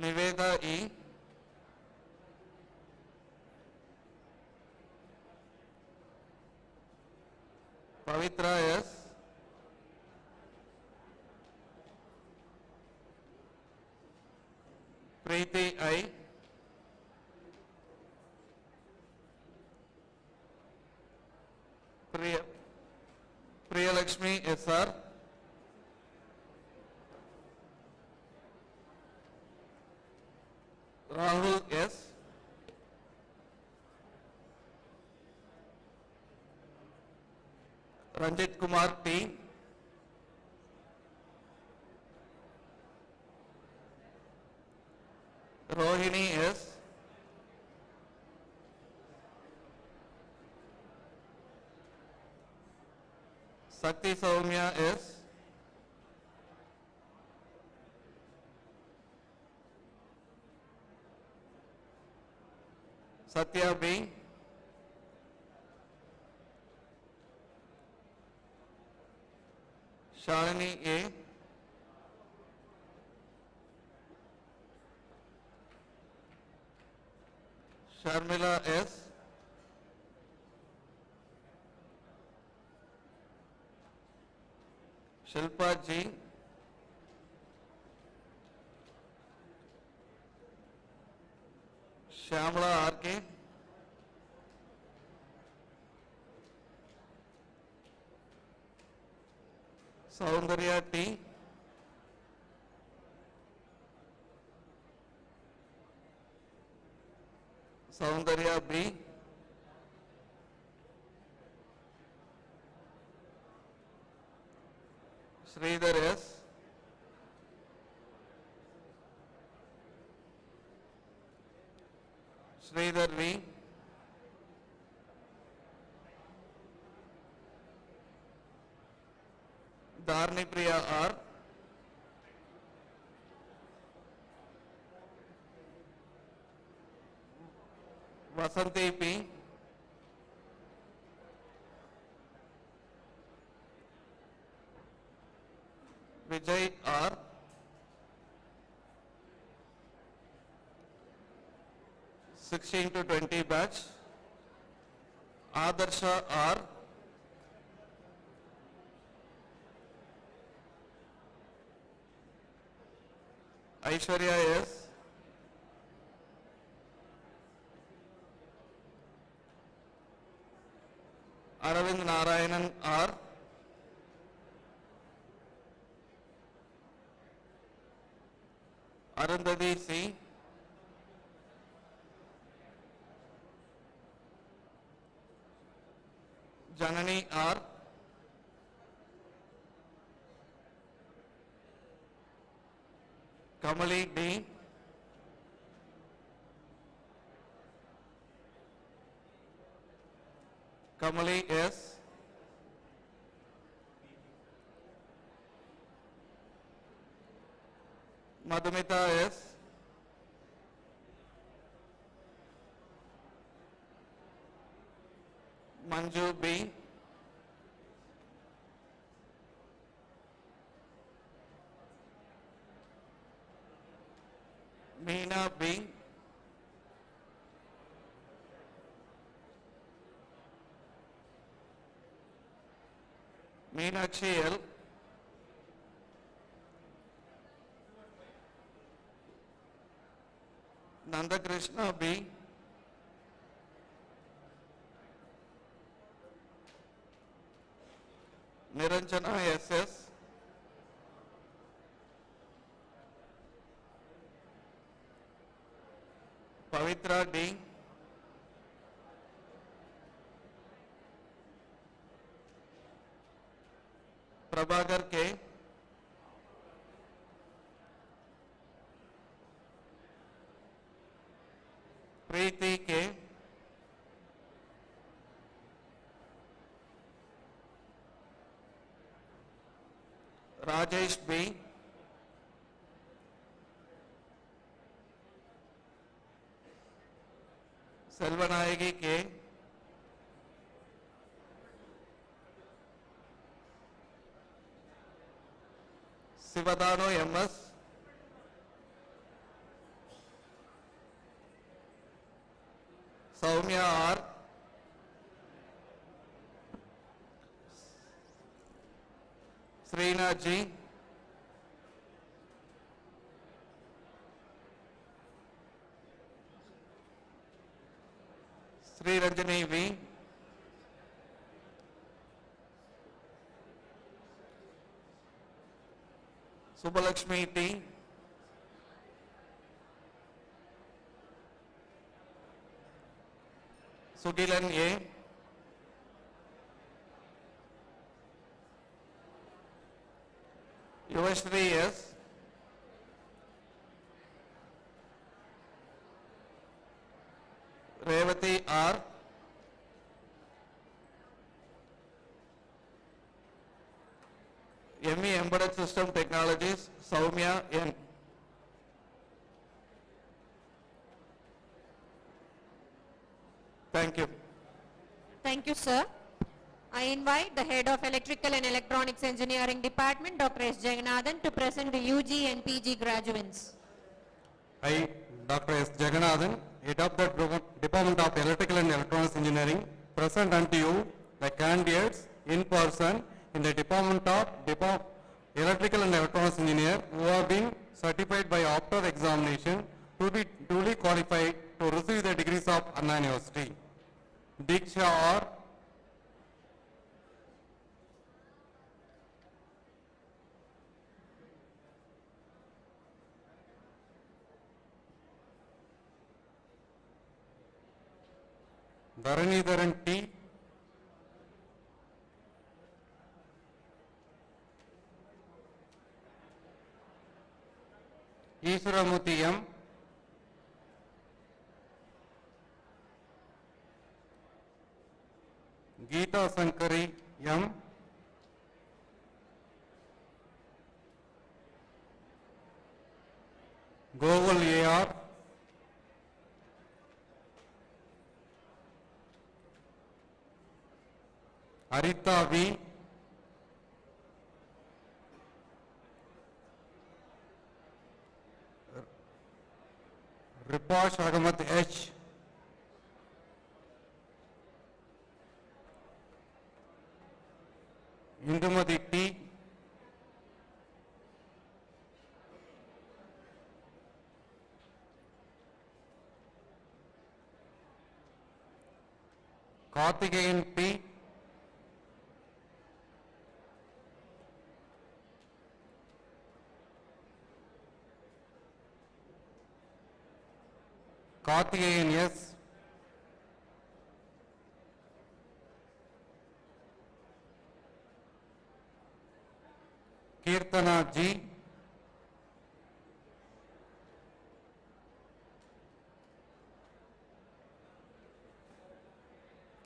Niveda E. Pavitra S. Preeti I. Priyalakshmi SR. Rahul S. Ranjit Kumar T. Rohini S. Sakti Soumya S. Satya B. Shalini A. Sharmila S. Shilpa G. Shyamala R.K. Saundarya T. Saundarya B. Sridhar S. Sridhar V. Dharni Priya R. Vasanti P. Vijay R. Sixteen to 20 batch. Adarsha R. Aishwarya S. Aravind Narayanan R. Arundhati C. Janani R. Kamali D. Kamali S. Madhumita S. Manju B. Meena B. Meenakshi L. Nandakrishna B. Niranjana SS, Pavitra D, Prabhagar K, Preeti K, Rajesh B, Selvanayagi K, Sivadano MS, Soumya R, Sreena G, Sri Ranjani V, Subbalakshmi T, Sugilan A, Yuvashri S, Revati R, ME Embedded System Technologies, Soumya N. Thank you. Thank you, sir. I invite the Head of Electrical and Electronics Engineering Department, Dr. S. Jaganathan, to present the UG and PG graduates. I, Dr. S. Jaganathan, Head of the Department of Electrical and Electronics Engineering, present unto you the candidates in person in the Department of Electrical and Electronics Engineer who have been certified by after examination to be duly qualified to receive the degrees of Anna University. Diksha R, Dharanidharan T, Iswaramurthy M, Geeta Sankari M, Goval AR, Arita V, Ripash Ahmad H, Indumati T, Karthikeyan P, Karthikeyan S, Kirtana G,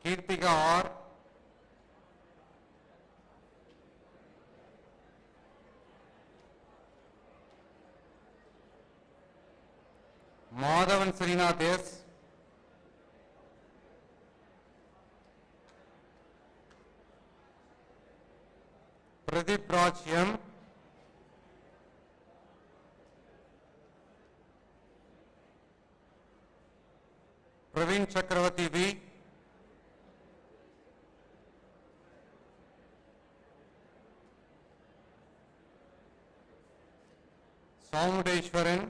Kirtika R, Madhavan Srinath S, Pradeep Raj M, Praveen Chakravarti V, Saumudeshwaran,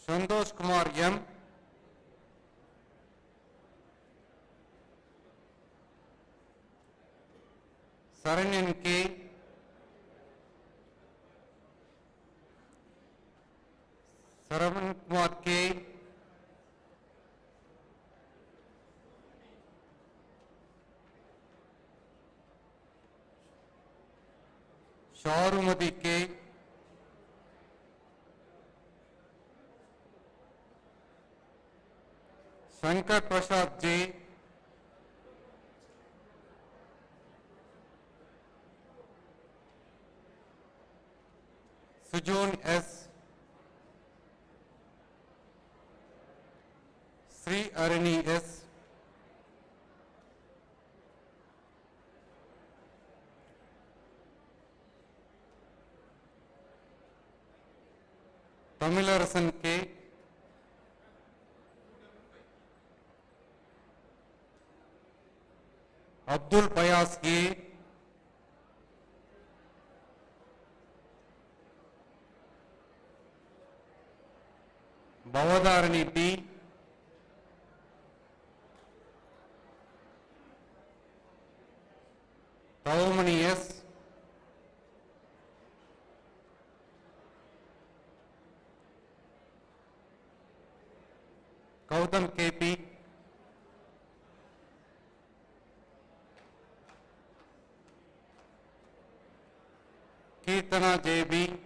Santosh Kumar M, Saranyan K, Saravan Kumar K, Sharumati K, Shankar Prasad J, Sujoon S, Sri Arani S, Tamilarasan K, Abdul Bayas A, Bhavadarani P, Tavamani S, Gautam KP, Kirtana JB,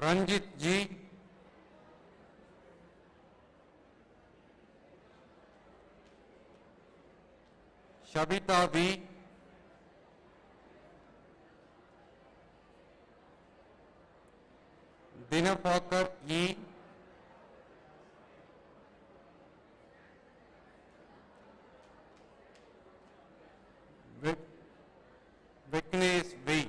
Ranjit G, Shabita V, Dinapakar E, Vignesh V.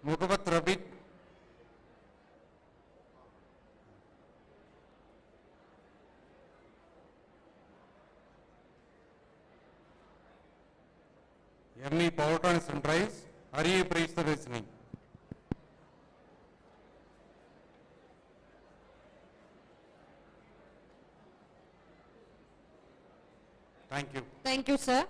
Mugavat Rabi, Ernie Powertrain Sunrise, Hari Praise the Listening. Thank you. Thank you, sir.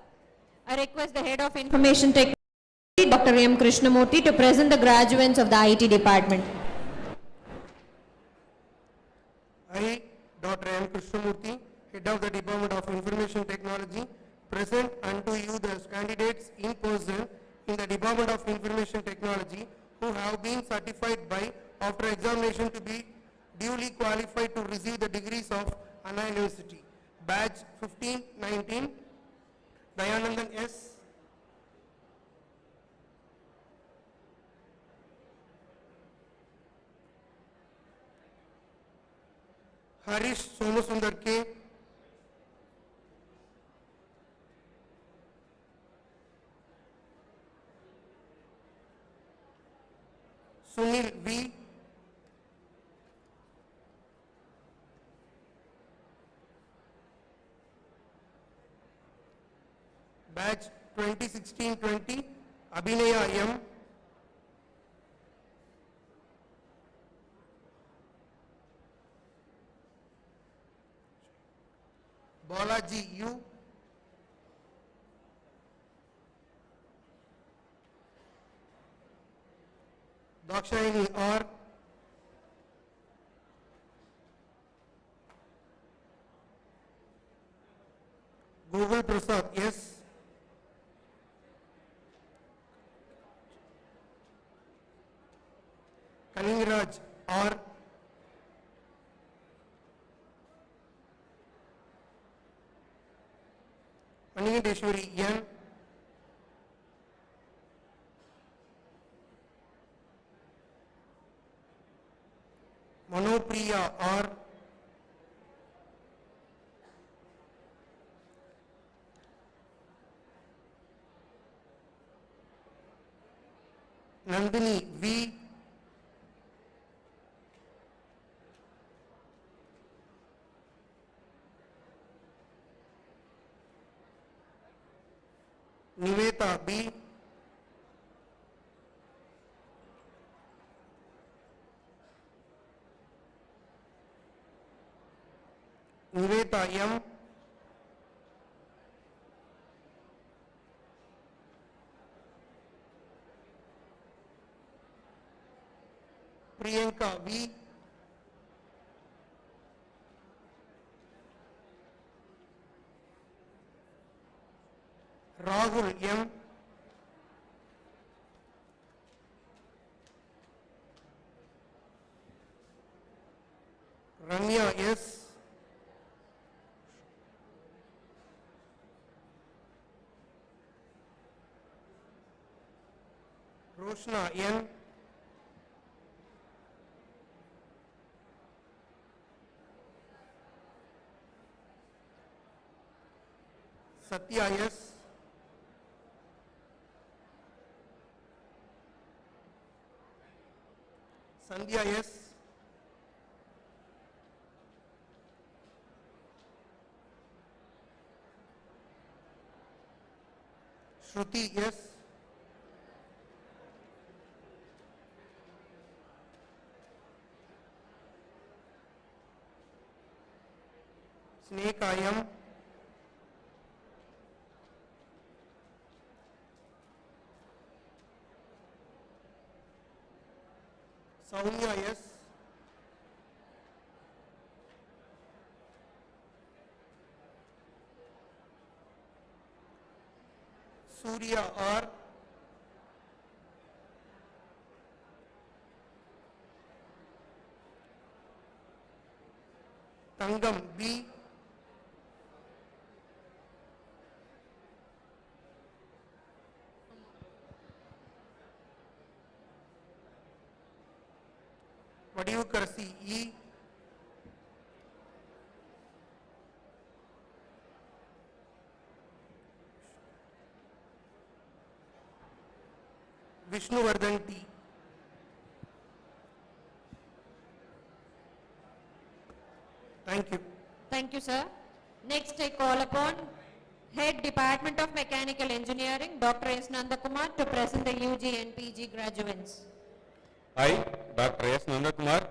I request the Head of Information Technology, Dr. M. Krishnamurthy, to present the graduates of the IT department. I, Dr. M. Krishnamurthy, Head of the Department of Information Technology, present unto you the candidates in person in the Department of Information Technology who have been certified by, after examination, to be duly qualified to receive the degrees of Anna University. Batch 1519, Dayanandan S. Harish Somasundar K. Sunil V. Batch 2016-20, Abhinaya M. Balaji U. Dakshayani R. Google Prasad S. Kalingraj R. Anindeshwari N. Manopriya R. Nandini V. Niveta B. Sujata M. Priyanka V. Rahul M. Ramya S. Roshna N. Satya S. Sandhya S. Shruti S. Sneka M. Soumya S. Surya R. Tangam B. Vadivkarsi E. Vishnuvardhan T. Thank you. Thank you, sir. Next, I call upon Head Department of Mechanical Engineering, Dr. S. Nandakumar, to present the UG and PG graduates. I, Dr. S. Nandakumar,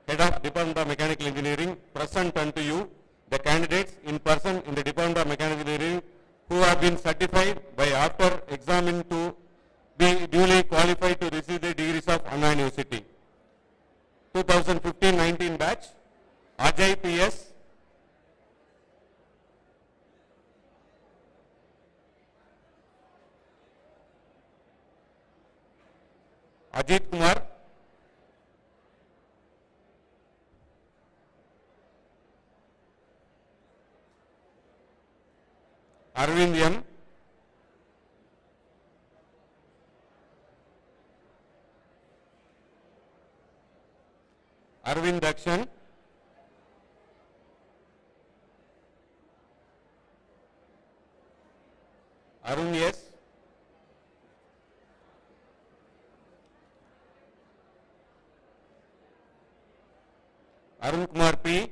Head of Department of Mechanical Engineering, present unto you the candidates in person in the Department of Mechanical Engineering who have been certified by after examine to be duly qualified to receive the degrees of Anna University. 2015-19 batch, Ajay P.S., Ajit Kumar, Arvind M, Arvind Dakshan, Arun S, Arun Kumar P,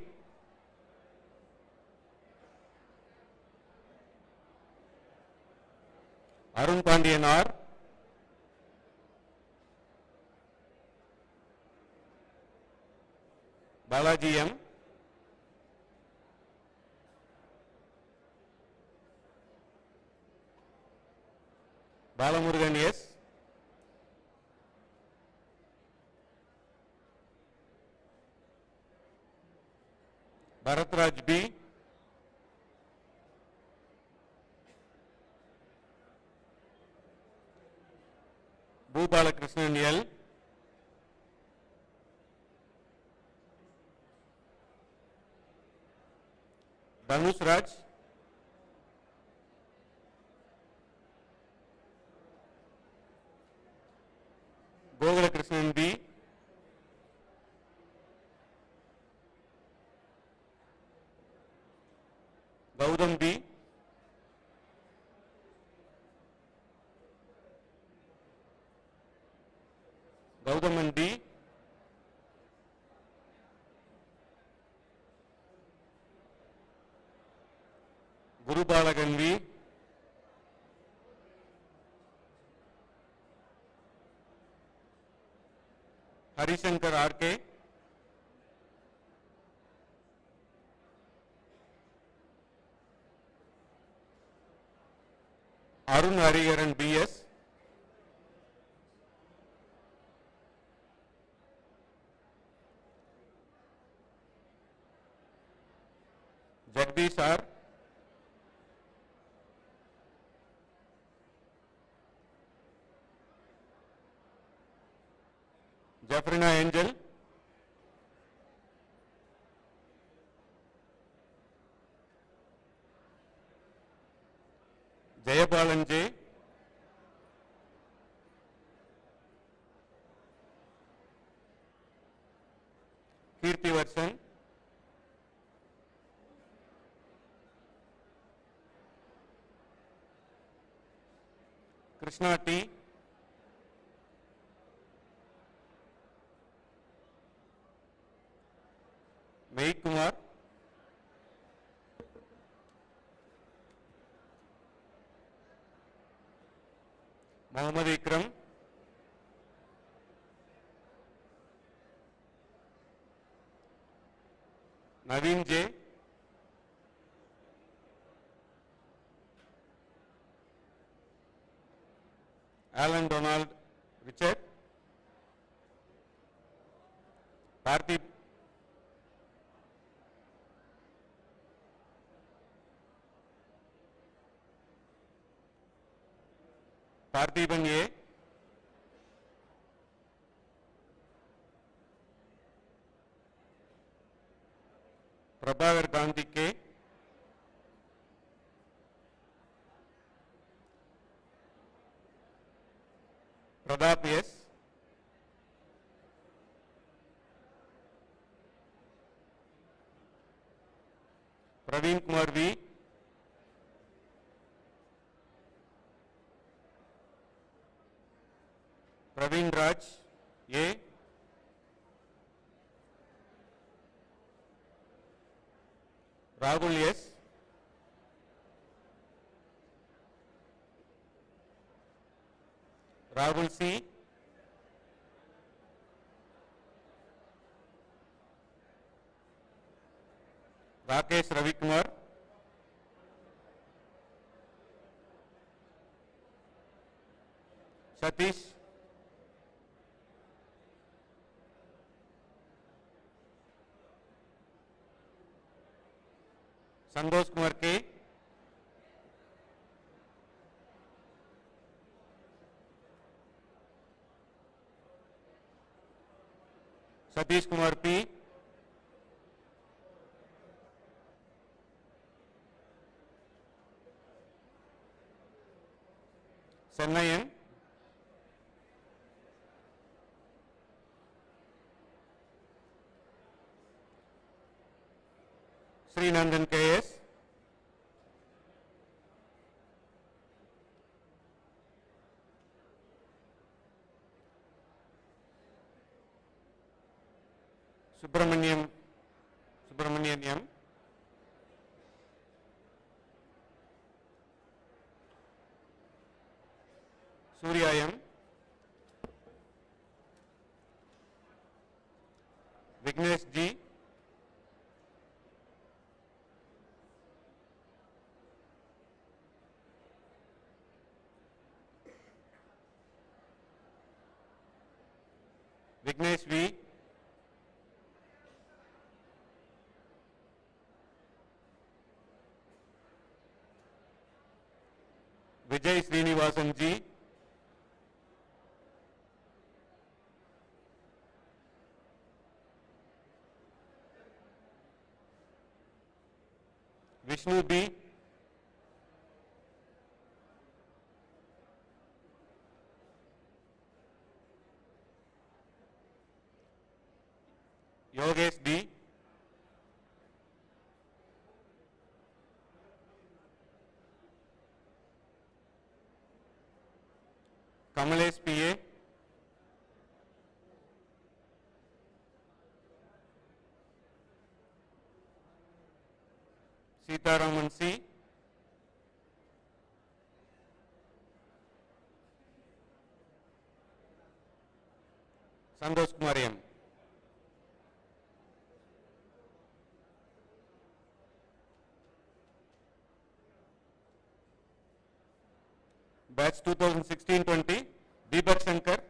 Arun Pandian R, Balaji M, Balamurugan S, Bharatraj B, Bhubalakrishnan L, Dhanush Raj, Gogalakrishnan B, Gautam B, Gautaman D, Guru Balagan V, Harishankar R.K., Arun Hariharan BS, Jagdish R, Jafrina Angel, Jayapalan J, Kirti Varshan, Krishna T, Mahik Kumar, Mohammad Ikram, Naveen J, Alan Donald Richard, Parthiban A, Prabhagar Gandhi K, Pradap S, Praveen Kumar V, Praveen Raj A, Rahul S, Rahul C, Rakesh Ravikumar, Satish, Santosh Kumar K, Satish Kumar P, Sennayan, Srinandan KS, Subramanian M, Surya M, Vignesh G, Vignesh V, Vijay Srinivasan G, Vishnu B, Yogesh D, Kamalesh PA, Sitaraman C, Santosh Kumar M. batch 2016-20, Deepak Shankar.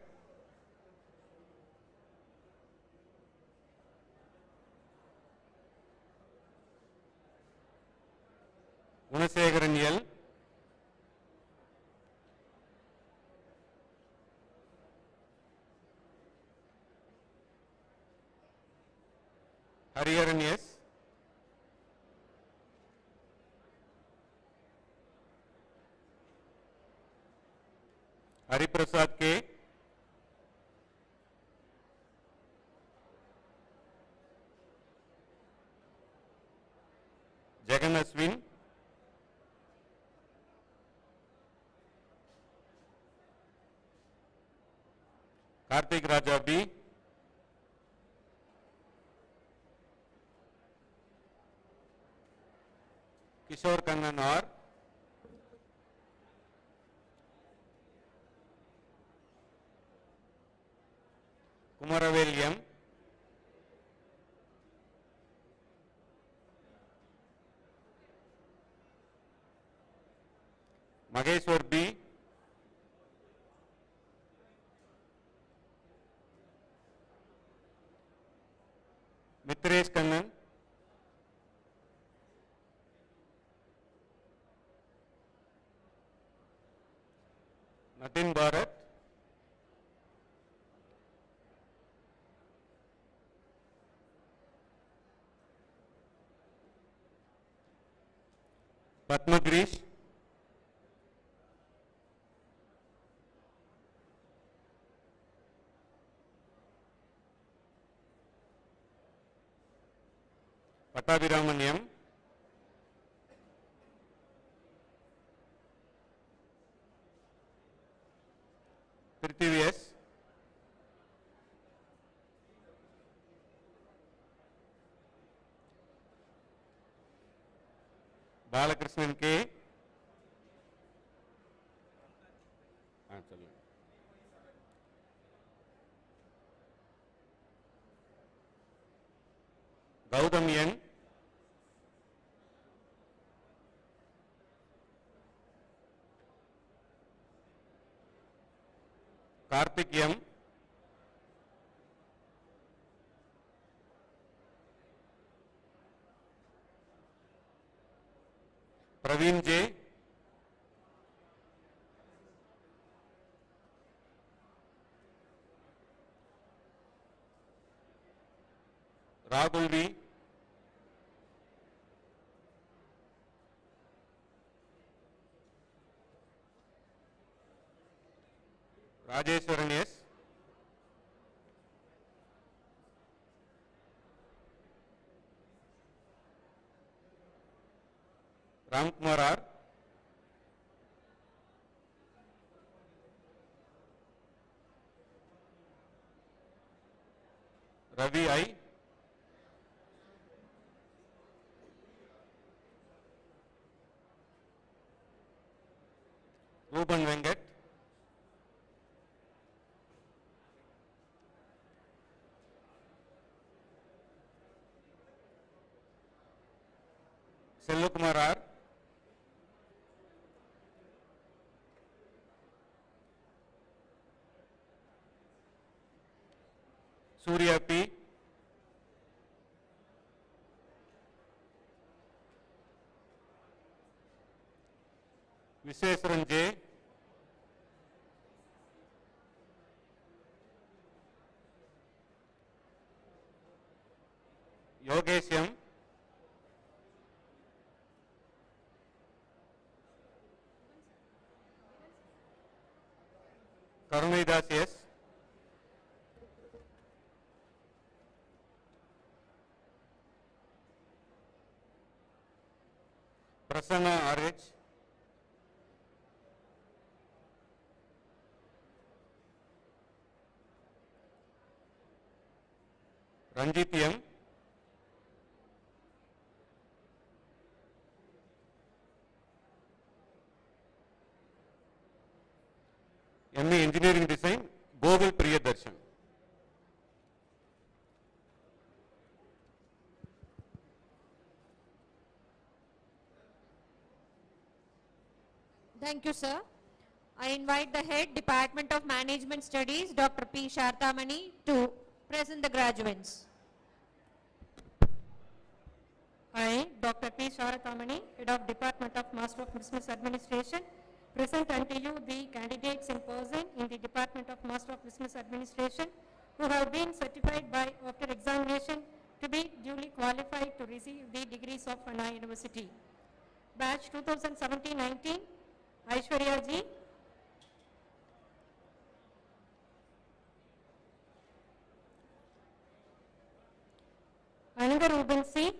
Gunasegaran L. Hariharan S. Hariprasad K. Jagan Aswin. Karthik Raja B. Kishore Kannan R. Kumaravel M. Mageshwar B. Mithresh Kannan. Natin Bharat. Padma Grish. Pattabhiraman M. Prithvi S. Balakrishnan K. Gautam N. Karthik M. Praveen J. Rahul V. Rajeshwaran S. Ramkumar R. Ravi I. Ruban Venkat. Selvakumar R. Surya P. Visheswaran J. Yogesh M. Karunaidas S. Prasanna RH. Ranjit M. MA Engineering Design, Gogol Priyadarshan. Thank you, sir. I invite the Head, Department of Management Studies, Dr. P. Shartamani, to present the graduates. I, Dr. P. Sharatamani, Head of Department of Master of Business Administration, present unto you the candidates in person in the Department of Master of Business Administration who have been certified by after examination to be duly qualified to receive the degrees of Anna University. Batch 2017-19, Aishwarya Ji, Ananga Ruben C,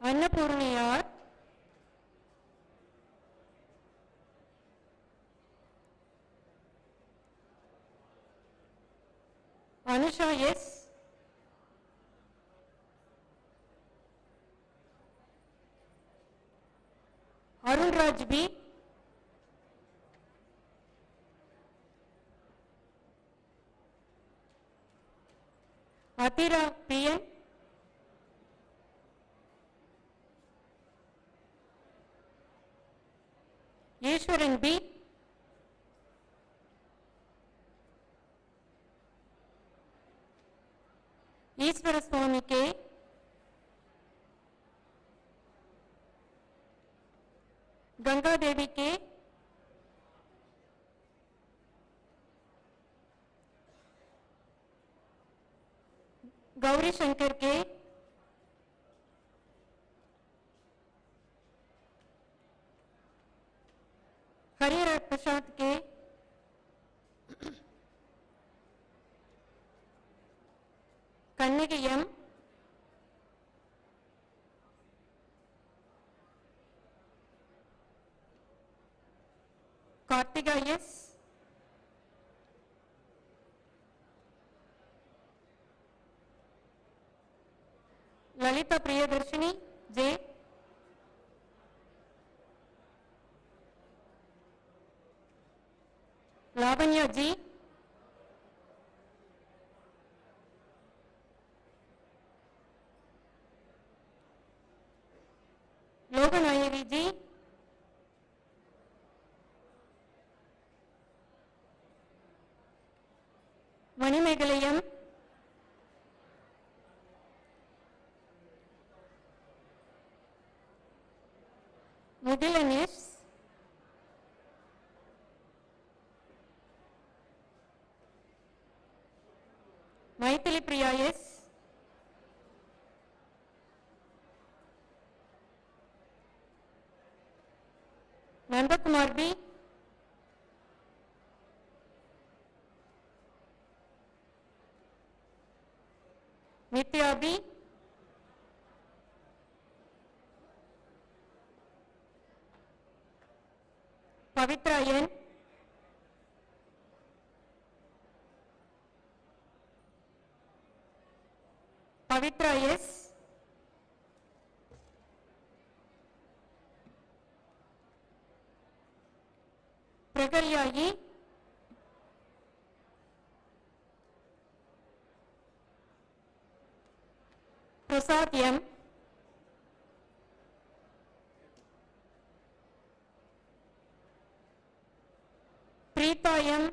Annapurni R, Anusha S, Arun Raj B, Atira PN, Yeshwaran B, Ishwara Swami K, Ganga Devi K, Gauri Shankar K, Hariraj Prashad K, Kannagi M, Kartiga S, Lalita Priyadarshini J, Lavanya G, Logan Ayeri G, Manimegalayam, Mugilan S, Maithili Priya S, Nandakumar B, Nitya B, Pavitra N, Pavitra S, Pragalya E, Prasad M, Preeta M,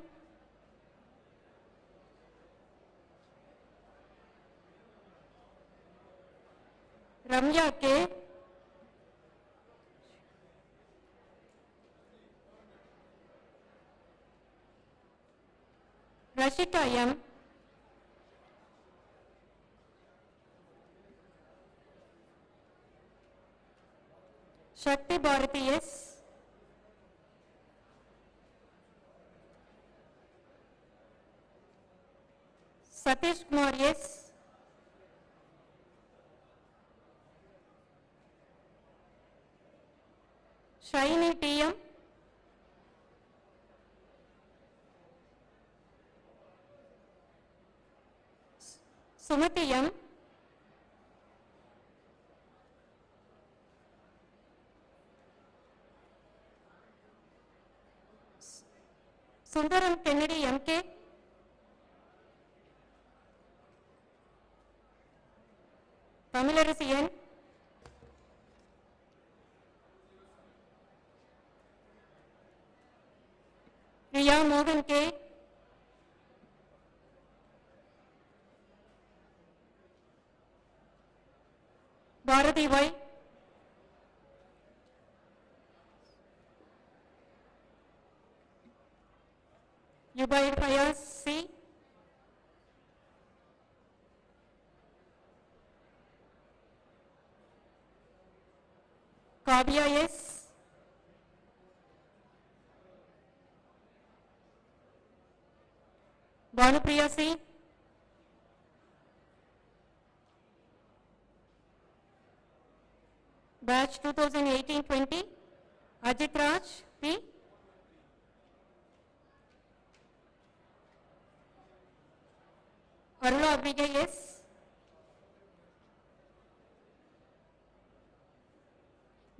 Ramya K, Rashika M, Shakti Bharati S, Satish Kumar S, Shaini TM, Sumati M, Sundaram Kennedy MK, Tamilarasu N, Riya Mohan K, Bharati Y, Yubair Fayaz C, Kavya S, Bhanupriya C, Batch 2018-20, Ajit Raj P, Arula Abhigay S,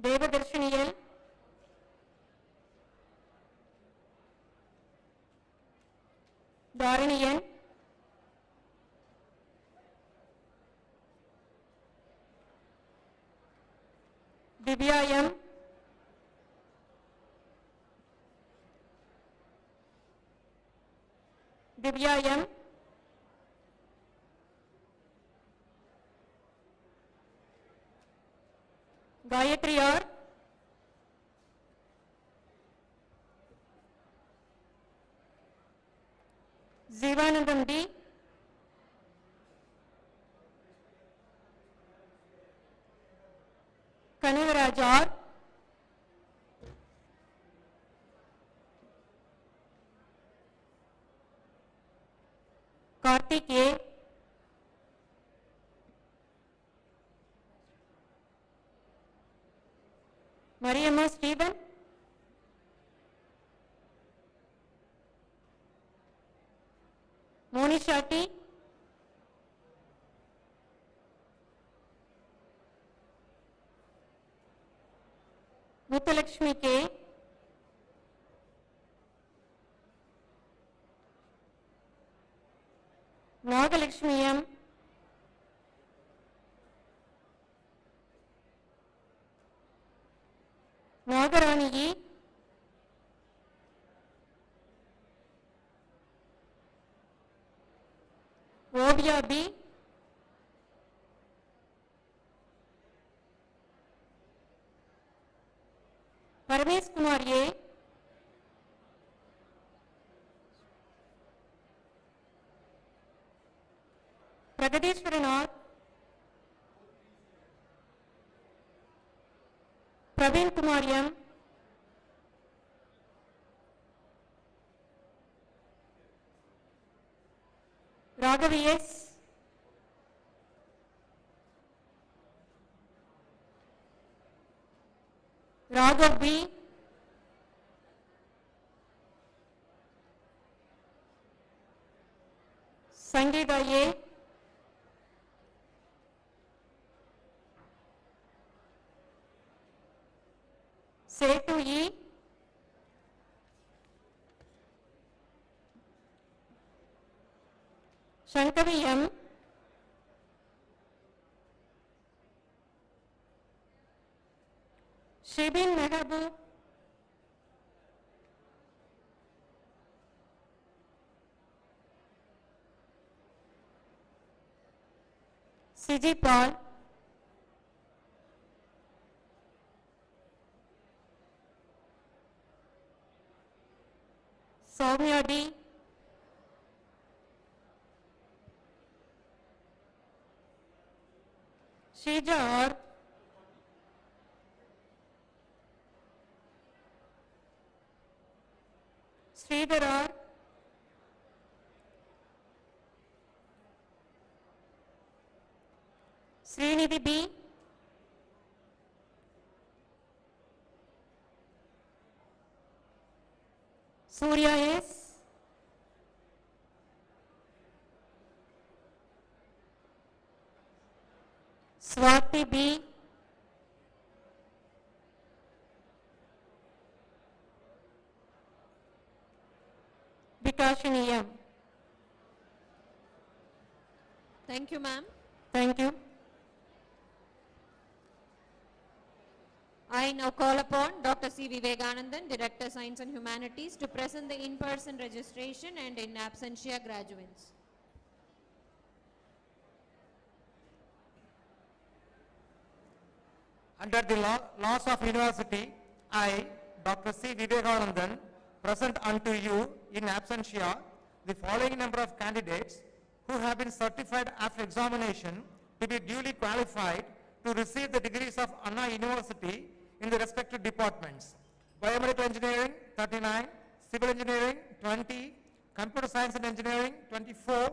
Devadarshini L, Dharani N, Divya M, Divya M, Gayatri R, Zivanandam D, Kanagaraj R, Karthik A, Mariamma Stephen, Monisha T, Muthalakshmi K, Nagalakshmi M, Nagarani E, Ovia B, Paramesh Kumar A, Pragadeshwaran R, Praveen Kumar M, Raghavi S, Raghav B, Sangeeta A, Setu E, Shankavi M, Shibin Mehboob, Siji Paul, Soumya D, Shija R, Sridhar R, Srinidhi B, Surya S, Swati B, Vikashini M. Thank you, ma'am. Thank you. I now call upon Dr. C. Vivekanandan, Director Science and Humanities, to present the in-person registration and in absentia graduates. Under the laws of university, I, Dr. C. Vivekanandan, present unto you in absentia the following number of candidates who have been certified after examination to be duly qualified to receive the degrees of Anna University in the respective departments. Biomedical Engineering 39, Civil Engineering 20, Computer Science and Engineering 24,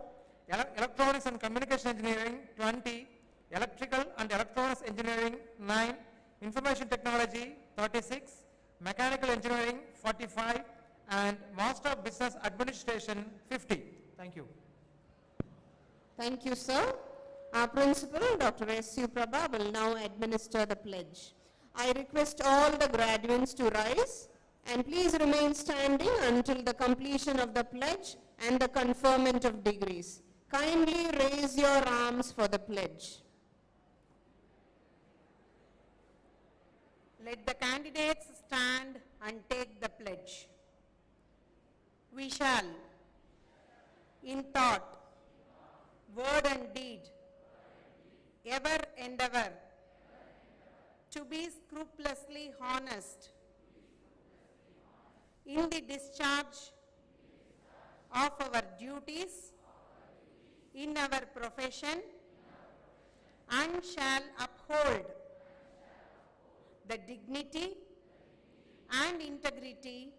Electronics and Communication Engineering 20, Electrical and Electronics Engineering 9, Information Technology 36, Mechanical Engineering 45, and Master of Business Administration 50. Thank you. Thank you, sir. Our principal, Dr. S.U. Prabha, will now administer the pledge. I request all the graduates to rise and please remain standing until the completion of the pledge and the conferment of degrees. Kindly raise your arms for the pledge. Let the candidates stand and take the pledge. We shall, in thought, word and deed, ever endeavor to be scrupulously honest in the discharge of our duties in our profession, and shall uphold the dignity and integrity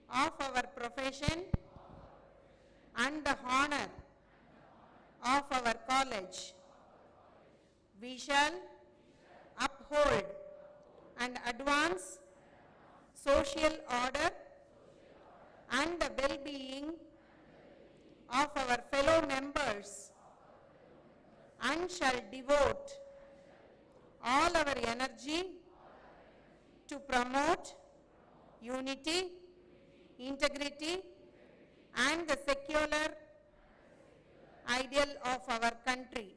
of our profession and the honor of our college. We shall uphold and advance social order and the well-being of our fellow members, and shall devote all our energy to promote unity, integrity, and the secular ideal of our country.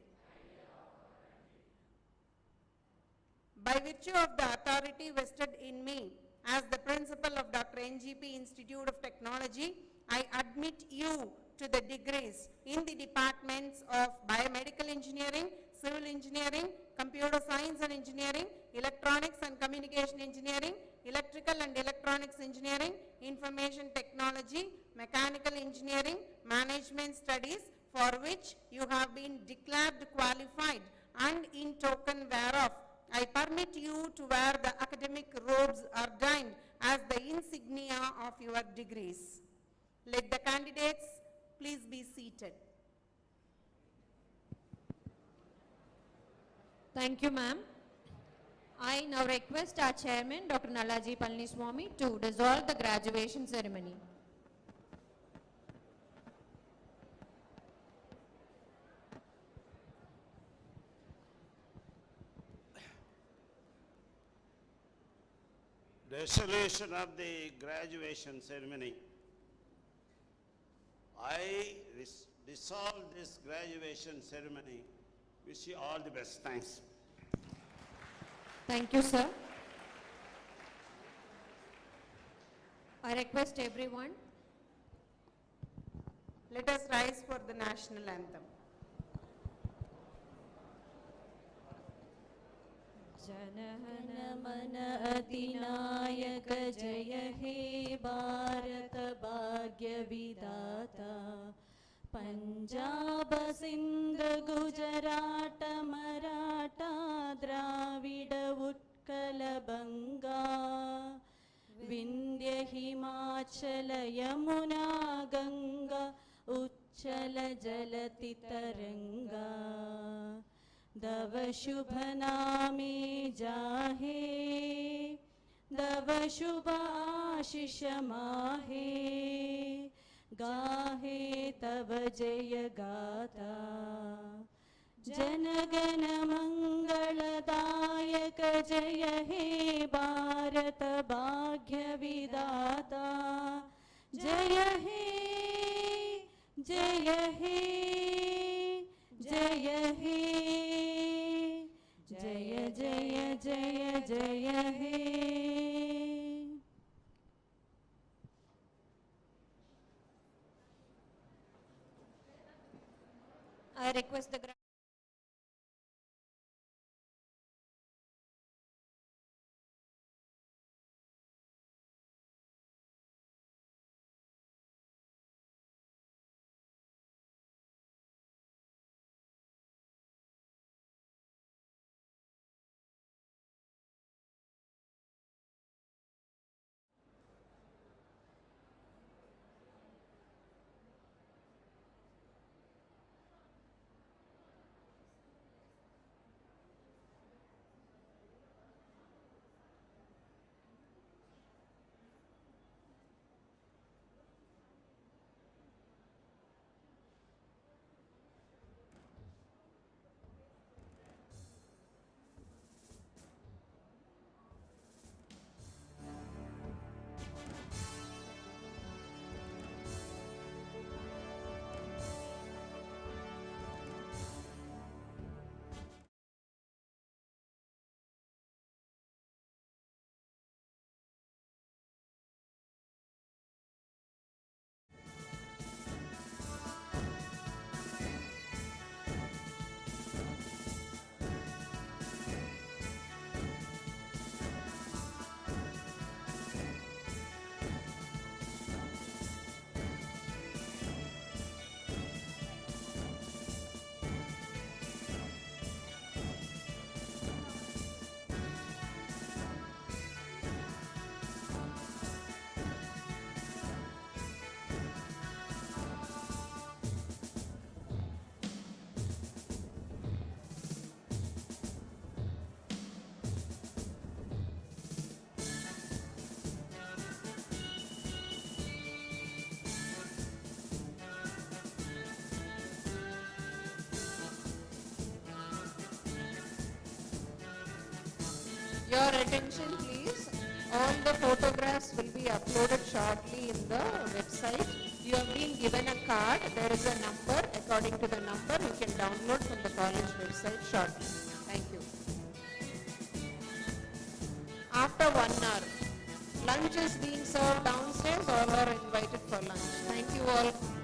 By virtue of the authority vested in me as the principal of DrNGP Institute of Technology, I admit you to the degrees in the departments of Biomedical Engineering, Civil Engineering, Computer Science and Engineering, Electronics and Communication Engineering, Electrical and Electronics Engineering, Information Technology, Mechanical Engineering, Management Studies, for which you have been declared qualified, and in token whereof, I permit you to wear the academic robes ordained as the insignia of your degrees. Let the candidates please be seated. Thank you, ma'am. I now request our chairman, Dr. Nalaji Palniswamy, to dissolve the graduation ceremony. Dissolution of the graduation ceremony. I dissolve this graduation ceremony. Wish you all the best. Thanks. Thank you, sir. I request everyone. Let us rise for the national anthem. जनगण मन अधिनायक जय हे भारत भाग्य विधाता पंजाब सिंध गुजरात मराठा द्राविड उत्कल बंगा विंध्य हिमाचल यमुना गंगा उच्चल जलति तरंगा दव शुभ नामे जाहे दव शुभ आशीष माहे गाहे तव जय गाथा जनगण मंगलदायक जय हे भारत भाग्य विधाता जय हे जय हे जय हे जय जय जय जय I request the Your attention please. All the photographs will be uploaded shortly in the website. You have been given a card. There is a number. According to the number, you can download from the college website shortly. Thank you. After 1 hour, lunch is being served downstairs. All are invited for lunch. Thank you all.